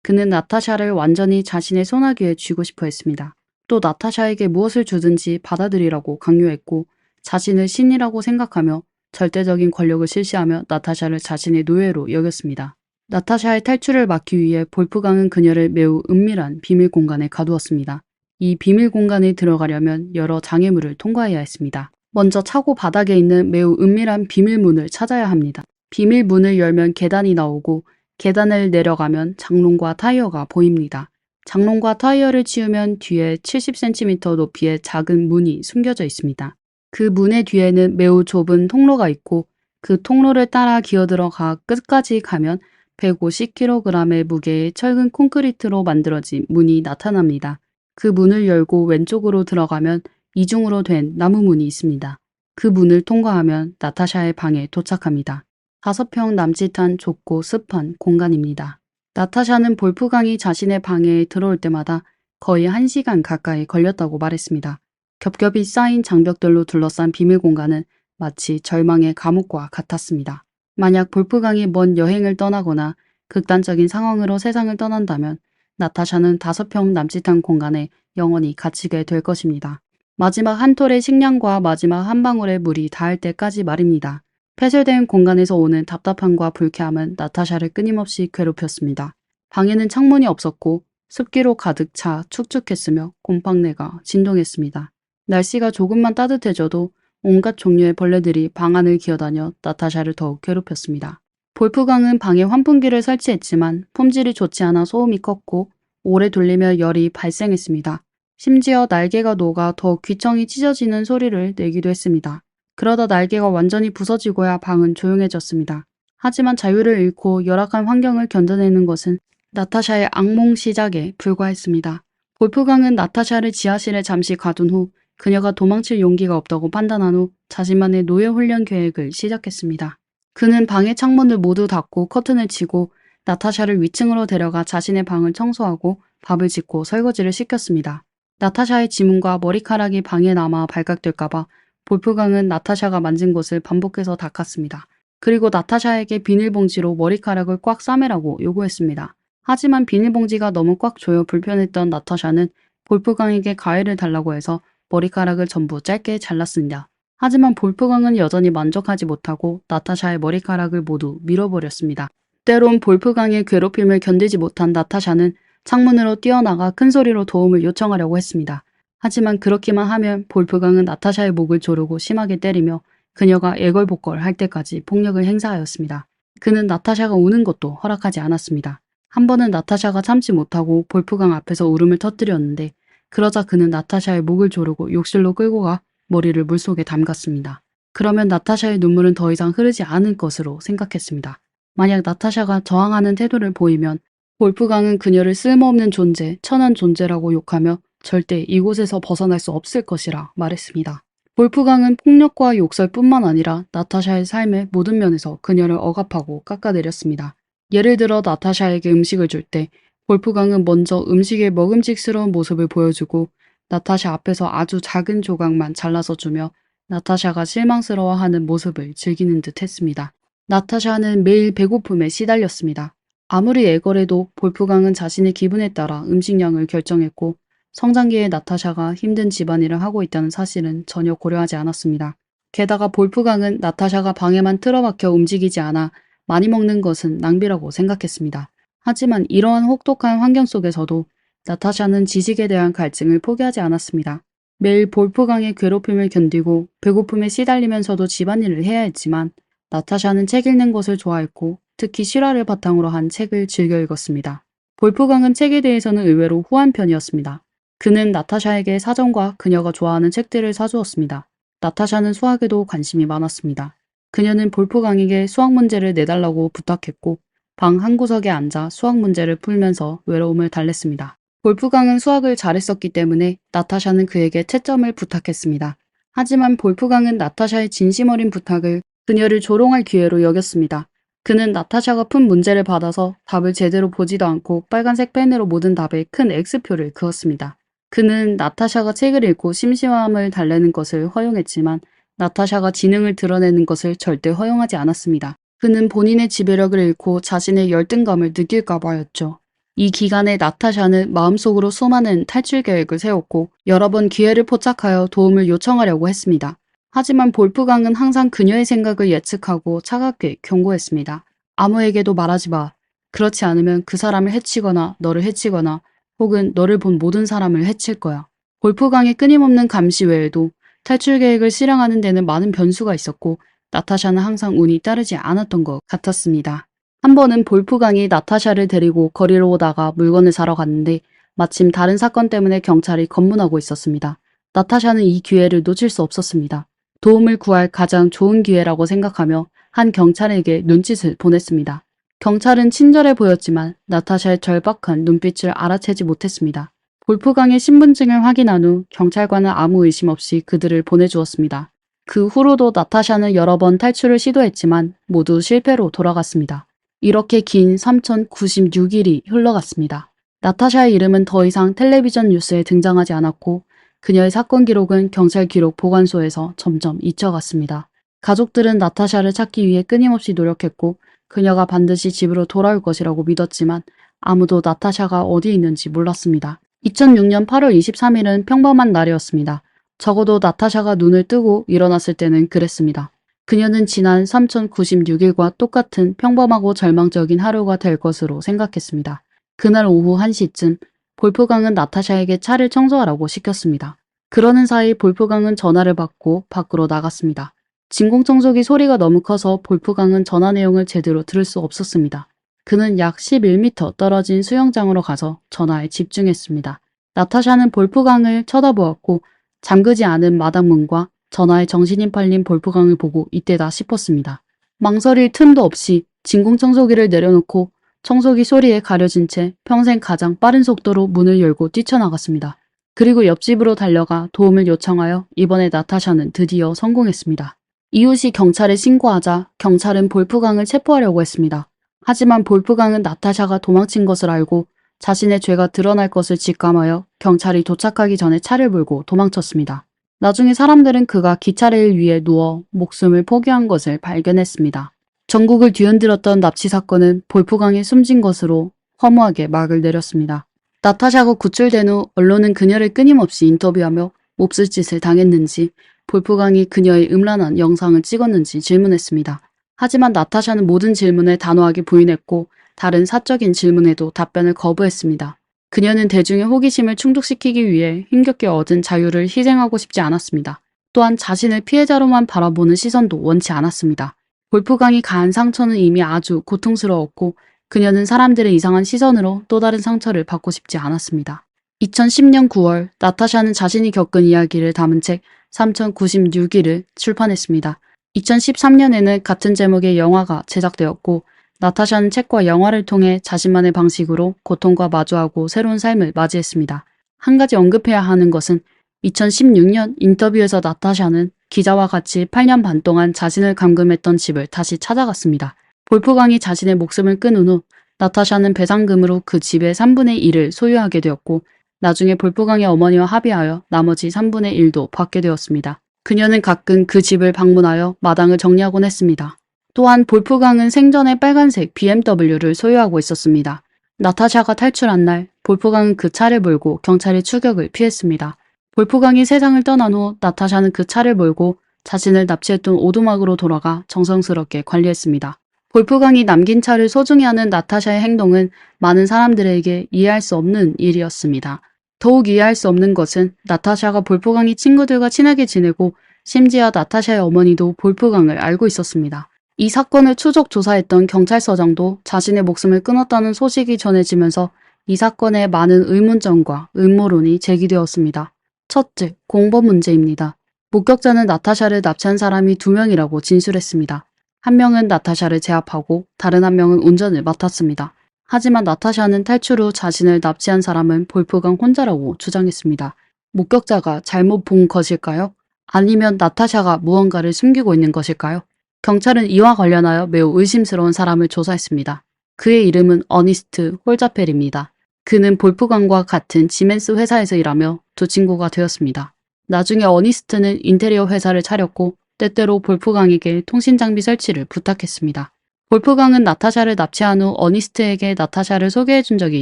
Speaker 2: 그는 나타샤를 완전히 자신의 손아귀에 쥐고 싶어 했습니다. 또 나타샤에게 무엇을 주든지 받아들이라고 강요했고 자신을 신이라고 생각하며 절대적인 권력을 실시하며 나타샤를 자신의 노예로 여겼습니다. 나타샤의 탈출을 막기 위해 볼프강은 그녀를 매우 은밀한 비밀 공간에 가두었습니다. 이 비밀 공간에 들어가려면 여러 장애물을 통과해야 했습니다. 먼저 차고 바닥에 있는 매우 은밀한 비밀문을 찾아야 합니다. 비밀문을 열면 계단이 나오고 계단을 내려가면 장롱과 타이어가 보입니다. 장롱과 타이어를 치우면 뒤에 70cm 높이의 작은 문이 숨겨져 있습니다. 그 문의 뒤에는 매우 좁은 통로가 있고 그 통로를 따라 기어들어가 끝까지 가면 150kg의 무게의 철근 콘크리트로 만들어진 문이 나타납니다. 그 문을 열고 왼쪽으로 들어가면 이중으로 된 나무 문이 있습니다. 그 문을 통과하면 나타샤의 방에 도착합니다. 5평 남짓한 좁고 습한 공간입니다. 나타샤는 볼프강이 자신의 방에 들어올 때마다 거의 1시간 가까이 걸렸다고 말했습니다. 겹겹이 쌓인 장벽들로 둘러싼 비밀 공간은 마치 절망의 감옥과 같았습니다. 만약 볼프강이 먼 여행을 떠나거나 극단적인 상황으로 세상을 떠난다면 나타샤는 5평 남짓한 공간에 영원히 갇히게 될 것입니다. 마지막 한 톨의 식량과 마지막 한 방울의 물이 닿을 때까지 말입니다. 폐쇄된 공간에서 오는 답답함과 불쾌함은 나타샤를 끊임없이 괴롭혔습니다. 방에는 창문이 없었고 습기로 가득 차 축축했으며 곰팡내가 진동했습니다. 날씨가 조금만 따뜻해져도 온갖 종류의 벌레들이 방 안을 기어다녀 나타샤를 더욱 괴롭혔습니다. 볼프강은 방에 환풍기를 설치했지만 품질이 좋지 않아 소음이 컸고 오래 돌리며 열이 발생했습니다. 심지어 날개가 녹아 더욱 귀청이 찢어지는 소리를 내기도 했습니다. 그러다 날개가 완전히 부서지고야 방은 조용해졌습니다. 하지만 자유를 잃고 열악한 환경을 견뎌내는 것은 나타샤의 악몽 시작에 불과했습니다. 볼프강은 나타샤를 지하실에 잠시 가둔 후 그녀가 도망칠 용기가 없다고 판단한 후 자신만의 노예 훈련 계획을 시작했습니다. 그는 방의 창문을 모두 닫고 커튼을 치고 나타샤를 위층으로 데려가 자신의 방을 청소하고 밥을 짓고 설거지를 시켰습니다. 나타샤의 지문과 머리카락이 방에 남아 발각될까봐 볼프강은 나타샤가 만진 곳을 반복해서 닦았습니다. 그리고 나타샤에게 비닐봉지로 머리카락을 꽉 싸매라고 요구했습니다. 하지만 비닐봉지가 너무 꽉 조여 불편했던 나타샤는 볼프강에게 가위를 달라고 해서 머리카락을 전부 짧게 잘랐습니다. 하지만 볼프강은 여전히 만족하지 못하고 나타샤의 머리카락을 모두 밀어버렸습니다. 때론 볼프강의 괴롭힘을 견디지 못한 나타샤는 창문으로 뛰어나가 큰 소리로 도움을 요청하려고 했습니다. 하지만 그렇게만 하면 볼프강은 나타샤의 목을 조르고 심하게 때리며 그녀가 애걸복걸 할 때까지 폭력을 행사하였습니다. 그는 나타샤가 우는 것도 허락하지 않았습니다. 한 번은 나타샤가 참지 못하고 볼프강 앞에서 울음을 터뜨렸는데 그러자 그는 나타샤의 목을 조르고 욕실로 끌고 가 머리를 물속에 담갔습니다. 그러면 나타샤의 눈물은 더 이상 흐르지 않을 것으로 생각했습니다. 만약 나타샤가 저항하는 태도를 보이면 볼프강은 그녀를 쓸모없는 존재, 천한 존재라고 욕하며 절대 이곳에서 벗어날 수 없을 것이라 말했습니다. 볼프강은 폭력과 욕설뿐만 아니라 나타샤의 삶의 모든 면에서 그녀를 억압하고 깎아내렸습니다. 예를 들어 나타샤에게 음식을 줄 때 볼프강은 먼저 음식의 먹음직스러운 모습을 보여주고 나타샤 앞에서 아주 작은 조각만 잘라서 주며 나타샤가 실망스러워하는 모습을 즐기는 듯 했습니다. 나타샤는 매일 배고픔에 시달렸습니다. 아무리 애걸해도 볼프강은 자신의 기분에 따라 음식량을 결정했고 성장기의 나타샤가 힘든 집안일을 하고 있다는 사실은 전혀 고려하지 않았습니다. 게다가 볼프강은 나타샤가 방에만 틀어박혀 움직이지 않아 많이 먹는 것은 낭비라고 생각했습니다. 하지만 이러한 혹독한 환경 속에서도 나타샤는 지식에 대한 갈증을 포기하지 않았습니다. 매일 볼프강의 괴롭힘을 견디고 배고픔에 시달리면서도 집안일을 해야 했지만 나타샤는 책 읽는 것을 좋아했고 특히 실화를 바탕으로 한 책을 즐겨 읽었습니다. 볼프강은 책에 대해서는 의외로 후한 편이었습니다. 그는 나타샤에게 사전과 그녀가 좋아하는 책들을 사주었습니다. 나타샤는 수학에도 관심이 많았습니다. 그녀는 볼프강에게 수학 문제를 내달라고 부탁했고 방 한 구석에 앉아 수학 문제를 풀면서 외로움을 달랬습니다. 볼프강은 수학을 잘했었기 때문에 나타샤는 그에게 채점을 부탁했습니다. 하지만 볼프강은 나타샤의 진심 어린 부탁을 그녀를 조롱할 기회로 여겼습니다. 그는 나타샤가 푼 문제를 받아서 답을 제대로 보지도 않고 빨간색 펜으로 모든 답에 큰 X표를 그었습니다. 그는 나타샤가 책을 읽고 심심함을 달래는 것을 허용했지만 나타샤가 지능을 드러내는 것을 절대 허용하지 않았습니다. 그는 본인의 지배력을 잃고 자신의 열등감을 느낄까 봐였죠. 이 기간에 나타샤는 마음속으로 수많은 탈출 계획을 세웠고 여러 번 기회를 포착하여 도움을 요청하려고 했습니다. 하지만 볼프강은 항상 그녀의 생각을 예측하고 차갑게 경고했습니다. 아무에게도 말하지 마. 그렇지 않으면 그 사람을 해치거나 너를 해치거나 혹은 너를 본 모든 사람을 해칠 거야. 볼프강의 끊임없는 감시 외에도 탈출 계획을 실행하는 데는 많은 변수가 있었고 나타샤는 항상 운이 따르지 않았던 것 같았습니다. 한 번은 볼프강이 나타샤를 데리고 거리로 오다가 물건을 사러 갔는데 마침 다른 사건 때문에 경찰이 검문하고 있었습니다. 나타샤는 이 기회를 놓칠 수 없었습니다. 도움을 구할 가장 좋은 기회라고 생각하며 한 경찰에게 눈짓을 보냈습니다. 경찰은 친절해 보였지만 나타샤의 절박한 눈빛을 알아채지 못했습니다. 볼프강의 신분증을 확인한 후 경찰관은 아무 의심 없이 그들을 보내주었습니다. 그 후로도 나타샤는 여러 번 탈출을 시도했지만 모두 실패로 돌아갔습니다. 이렇게 긴 3096일이 흘러갔습니다. 나타샤의 이름은 더 이상 텔레비전 뉴스에 등장하지 않았고 그녀의 사건 기록은 경찰 기록 보관소에서 점점 잊혀갔습니다. 가족들은 나타샤를 찾기 위해 끊임없이 노력했고 그녀가 반드시 집으로 돌아올 것이라고 믿었지만 아무도 나타샤가 어디에 있는지 몰랐습니다. 2006년 8월 23일은 평범한 날이었습니다. 적어도 나타샤가 눈을 뜨고 일어났을 때는 그랬습니다. 그녀는 지난 3096일과 똑같은 평범하고 절망적인 하루가 될 것으로 생각했습니다. 그날 오후 1시쯤 볼프강은 나타샤에게 차를 청소하라고 시켰습니다. 그러는 사이 볼프강은 전화를 받고 밖으로 나갔습니다. 진공청소기 소리가 너무 커서 볼프강은 전화 내용을 제대로 들을 수 없었습니다. 그는 약 11m 떨어진 수영장으로 가서 전화에 집중했습니다. 나타샤는 볼프강을 쳐다보았고 잠그지 않은 마당문과 전화에 정신이 팔린 볼프강을 보고 이때다 싶었습니다. 망설일 틈도 없이 진공청소기를 내려놓고 청소기 소리에 가려진 채 평생 가장 빠른 속도로 문을 열고 뛰쳐나갔습니다. 그리고 옆집으로 달려가 도움을 요청하여 이번에 나타샤는 드디어 성공했습니다. 이웃이 경찰에 신고하자 경찰은 볼프강을 체포하려고 했습니다. 하지만 볼프강은 나타샤가 도망친 것을 알고 자신의 죄가 드러날 것을 직감하여 경찰이 도착하기 전에 차를 몰고 도망쳤습니다. 나중에 사람들은 그가 기차레일 위에 누워 목숨을 포기한 것을 발견했습니다. 전국을 뒤흔들었던 납치 사건은 볼프강이 숨진 것으로 허무하게 막을 내렸습니다. 나타샤가 구출된 후 언론은 그녀를 끊임없이 인터뷰하며 몹쓸 짓을 당했는지 볼프강이 그녀의 음란한 영상을 찍었는지 질문했습니다. 하지만 나타샤는 모든 질문을 단호하게 부인했고 다른 사적인 질문에도 답변을 거부했습니다. 그녀는 대중의 호기심을 충족시키기 위해 힘겹게 얻은 자유를 희생하고 싶지 않았습니다. 또한 자신을 피해자로만 바라보는 시선도 원치 않았습니다. 볼프강이 가한 상처는 이미 아주 고통스러웠고 그녀는 사람들의 이상한 시선으로 또 다른 상처를 받고 싶지 않았습니다. 2010년 9월 나타샤는 자신이 겪은 이야기를 담은 책 3096일을 출판했습니다. 2013년에는 같은 제목의 영화가 제작되었고 나타샤는 책과 영화를 통해 자신만의 방식으로 고통과 마주하고 새로운 삶을 맞이했습니다. 한 가지 언급해야 하는 것은 2016년 인터뷰에서 나타샤는 기자와 같이 8년 반 동안 자신을 감금했던 집을 다시 찾아갔습니다. 볼프강이 자신의 목숨을 끊은 후 나타샤는 배상금으로 그 집의 3분의 1을 소유하게 되었고 나중에 볼프강의 어머니와 합의하여 나머지 3분의 1도 받게 되었습니다. 그녀는 가끔 그 집을 방문하여 마당을 정리하곤 했습니다. 또한 볼프강은 생전에 빨간색 BMW를 소유하고 있었습니다. 나타샤가 탈출한 날 볼프강은 그 차를 몰고 경찰의 추격을 피했습니다. 볼프강이 세상을 떠난 후 나타샤는 그 차를 몰고 자신을 납치했던 오두막으로 돌아가 정성스럽게 관리했습니다. 볼프강이 남긴 차를 소중히 하는 나타샤의 행동은 많은 사람들에게 이해할 수 없는 일이었습니다. 더욱 이해할 수 없는 것은 나타샤가 볼프강이 친구들과 친하게 지내고 심지어 나타샤의 어머니도 볼프강을 알고 있었습니다. 이 사건을 추적 조사했던 경찰서장도 자신의 목숨을 끊었다는 소식이 전해지면서 이 사건에 많은 의문점과 음모론이 제기되었습니다. 첫째, 공범 문제입니다. 목격자는 나타샤를 납치한 사람이 2명이라고 진술했습니다. 한 명은 나타샤를 제압하고 다른 한 명은 운전을 맡았습니다. 하지만 나타샤는 탈출 후 자신을 납치한 사람은 볼프강 혼자라고 주장했습니다. 목격자가 잘못 본 것일까요? 아니면 나타샤가 무언가를 숨기고 있는 것일까요? 경찰은 이와 관련하여 매우 의심스러운 사람을 조사했습니다. 그의 이름은 어니스트 홀자펠입니다. 그는 볼프강과 같은 지멘스 회사에서 일하며 두 친구가 되었습니다. 나중에 어니스트는 인테리어 회사를 차렸고 때때로 볼프강에게 통신장비 설치를 부탁했습니다. 볼프강은 나타샤를 납치한 후 어니스트에게 나타샤를 소개해준 적이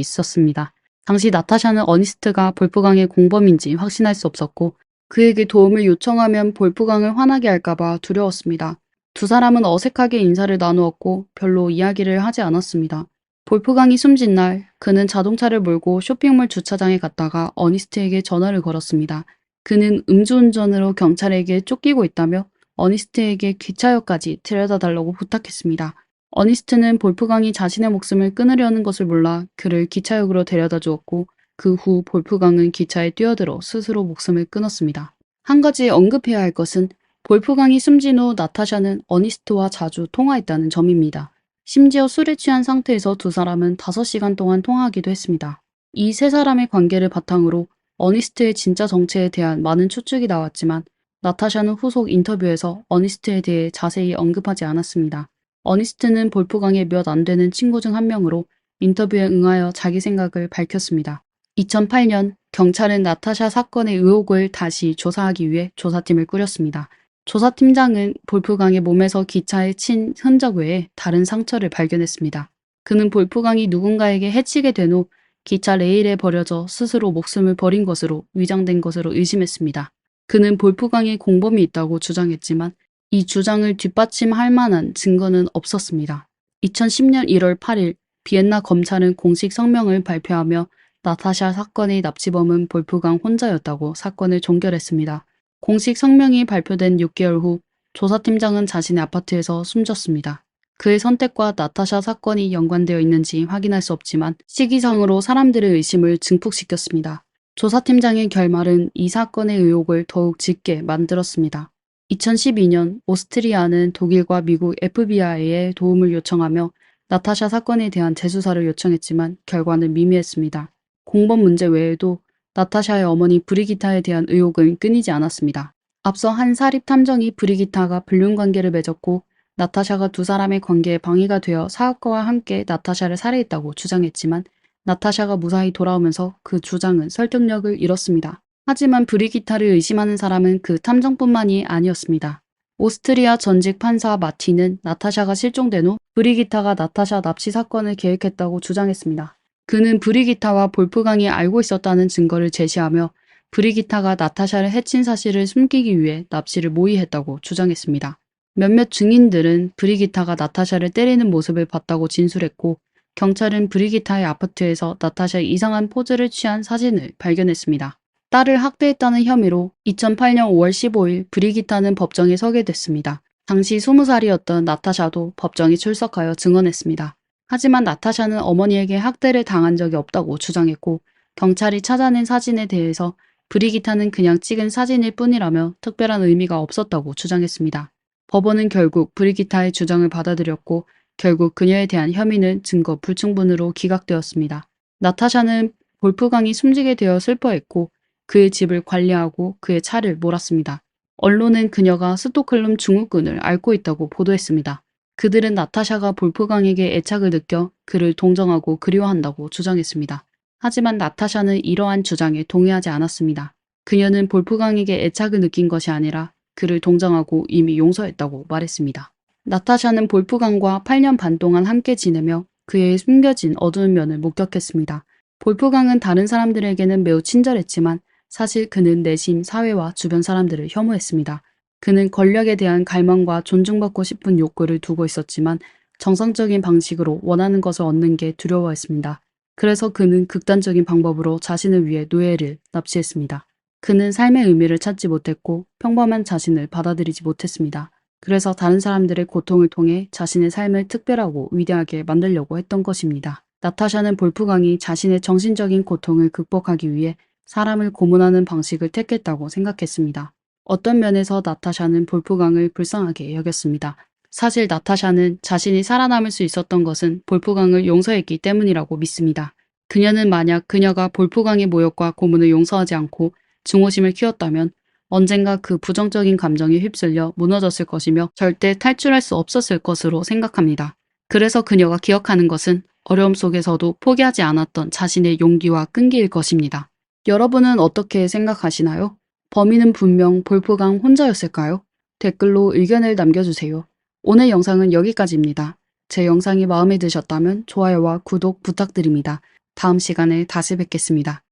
Speaker 2: 있었습니다. 당시 나타샤는 어니스트가 볼프강의 공범인지 확신할 수 없었고 그에게 도움을 요청하면 볼프강을 화나게 할까봐 두려웠습니다. 두 사람은 어색하게 인사를 나누었고 별로 이야기를 하지 않았습니다. 볼프강이 숨진 날 그는 자동차를 몰고 쇼핑몰 주차장에 갔다가 어니스트에게 전화를 걸었습니다. 그는 음주운전으로 경찰에게 쫓기고 있다며 어니스트에게 기차역까지 데려다 달라고 부탁했습니다. 어니스트는 볼프강이 자신의 목숨을 끊으려는 것을 몰라 그를 기차역으로 데려다 주었고 그 후 볼프강은 기차에 뛰어들어 스스로 목숨을 끊었습니다. 한 가지 언급해야 할 것은 볼프강이 숨진 후 나타샤는 어니스트와 자주 통화했다는 점입니다. 심지어 술에 취한 상태에서 두 사람은 5시간 동안 통화하기도 했습니다. 이 세 사람의 관계를 바탕으로 어니스트의 진짜 정체에 대한 많은 추측이 나왔지만 나타샤는 후속 인터뷰에서 어니스트에 대해 자세히 언급하지 않았습니다. 어니스트는 볼프강의 몇 안 되는 친구 중 한 명으로 인터뷰에 응하여 자기 생각을 밝혔습니다. 2008년 경찰은 나타샤 사건의 의혹을 다시 조사하기 위해 조사팀을 꾸렸습니다. 조사팀장은 볼프강의 몸에서 기차에 친 흔적 외에 다른 상처를 발견했습니다. 그는 볼프강이 누군가에게 해치게 된 후 기차 레일에 버려져 스스로 목숨을 버린 것으로 위장된 것으로 의심했습니다. 그는 볼프강의 공범이 있다고 주장했지만 이 주장을 뒷받침할 만한 증거는 없었습니다. 2010년 1월 8일 비엔나 검찰은 공식 성명을 발표하며 나타샤 사건의 납치범은 볼프강 혼자였다고 사건을 종결했습니다. 공식 성명이 발표된 6개월 후 조사팀장은 자신의 아파트에서 숨졌습니다. 그의 선택과 나타샤 사건이 연관되어 있는지 확인할 수 없지만 시기상으로 사람들의 의심을 증폭시켰습니다. 조사팀장의 결말은 이 사건의 의혹을 더욱 짙게 만들었습니다. 2012년 오스트리아는 독일과 미국 FBI에 도움을 요청하며 나타샤 사건에 대한 재수사를 요청했지만 결과는 미미했습니다. 공범 문제 외에도 나타샤의 어머니 브리기타에 대한 의혹은 끊이지 않았습니다. 앞서 한 사립 탐정이 브리기타가 불륜관계를 맺었고 나타샤가 두 사람의 관계에 방해가 되어 사업가와 함께 나타샤를 살해했다고 주장했지만 나타샤가 무사히 돌아오면서 그 주장은 설득력을 잃었습니다. 하지만 브리기타를 의심하는 사람은 그 탐정뿐만이 아니었습니다. 오스트리아 전직 판사 마티는 나타샤가 실종된 후 브리기타가 나타샤 납치 사건을 계획했다고 주장했습니다. 그는 브리기타와 볼프강이 알고 있었다는 증거를 제시하며 브리기타가 나타샤를 해친 사실을 숨기기 위해 납치를 모의했다고 주장했습니다. 몇몇 증인들은 브리기타가 나타샤를 때리는 모습을 봤다고 진술했고 경찰은 브리기타의 아파트에서 나타샤의 이상한 포즈를 취한 사진을 발견했습니다. 딸을 학대했다는 혐의로 2008년 5월 15일 브리기타는 법정에 서게 됐습니다. 당시 20살이었던 나타샤도 법정에 출석하여 증언했습니다. 하지만 나타샤는 어머니에게 학대를 당한 적이 없다고 주장했고 경찰이 찾아낸 사진에 대해서 브리기타는 그냥 찍은 사진일 뿐이라며 특별한 의미가 없었다고 주장했습니다. 법원은 결국 브리기타의 주장을 받아들였고 결국 그녀에 대한 혐의는 증거 불충분으로 기각되었습니다. 나타샤는 볼프강이 숨지게 되어 슬퍼했고 그의 집을 관리하고 그의 차를 몰았습니다. 언론은 그녀가 스톡홀름 증후군을 앓고 있다고 보도했습니다. 그들은 나타샤가 볼프강에게 애착을 느껴 그를 동정하고 그리워한다고 주장했습니다. 하지만 나타샤는 이러한 주장에 동의하지 않았습니다. 그녀는 볼프강에게 애착을 느낀 것이 아니라 그를 동정하고 이미 용서했다고 말했습니다. 나타샤는 볼프강과 8년 반 동안 함께 지내며 그의 숨겨진 어두운 면을 목격했습니다. 볼프강은 다른 사람들에게는 매우 친절했지만 사실 그는 내심 사회와 주변 사람들을 혐오했습니다. 그는 권력에 대한 갈망과 존중받고 싶은 욕구를 두고 있었지만 정상적인 방식으로 원하는 것을 얻는 게 두려워했습니다. 그래서 그는 극단적인 방법으로 자신을 위해 노예를 납치했습니다. 그는 삶의 의미를 찾지 못했고 평범한 자신을 받아들이지 못했습니다. 그래서 다른 사람들의 고통을 통해 자신의 삶을 특별하고 위대하게 만들려고 했던 것입니다. 나타샤는 볼프강이 자신의 정신적인 고통을 극복하기 위해 사람을 고문하는 방식을 택했다고 생각했습니다. 어떤 면에서 나타샤는 볼프강을 불쌍하게 여겼습니다. 사실 나타샤는 자신이 살아남을 수 있었던 것은 볼프강을 용서했기 때문이라고 믿습니다. 그녀는 만약 그녀가 볼프강의 모욕과 고문을 용서하지 않고 증오심을 키웠다면 언젠가 그 부정적인 감정에 휩쓸려 무너졌을 것이며 절대 탈출할 수 없었을 것으로 생각합니다. 그래서 그녀가 기억하는 것은 어려움 속에서도 포기하지 않았던 자신의 용기와 끈기일 것입니다. 여러분은 어떻게 생각하시나요? 범인은 분명 볼프강 혼자였을까요? 댓글로 의견을 남겨주세요. 오늘 영상은 여기까지입니다. 제 영상이 마음에 드셨다면 좋아요와 구독 부탁드립니다. 다음 시간에 다시 뵙겠습니다.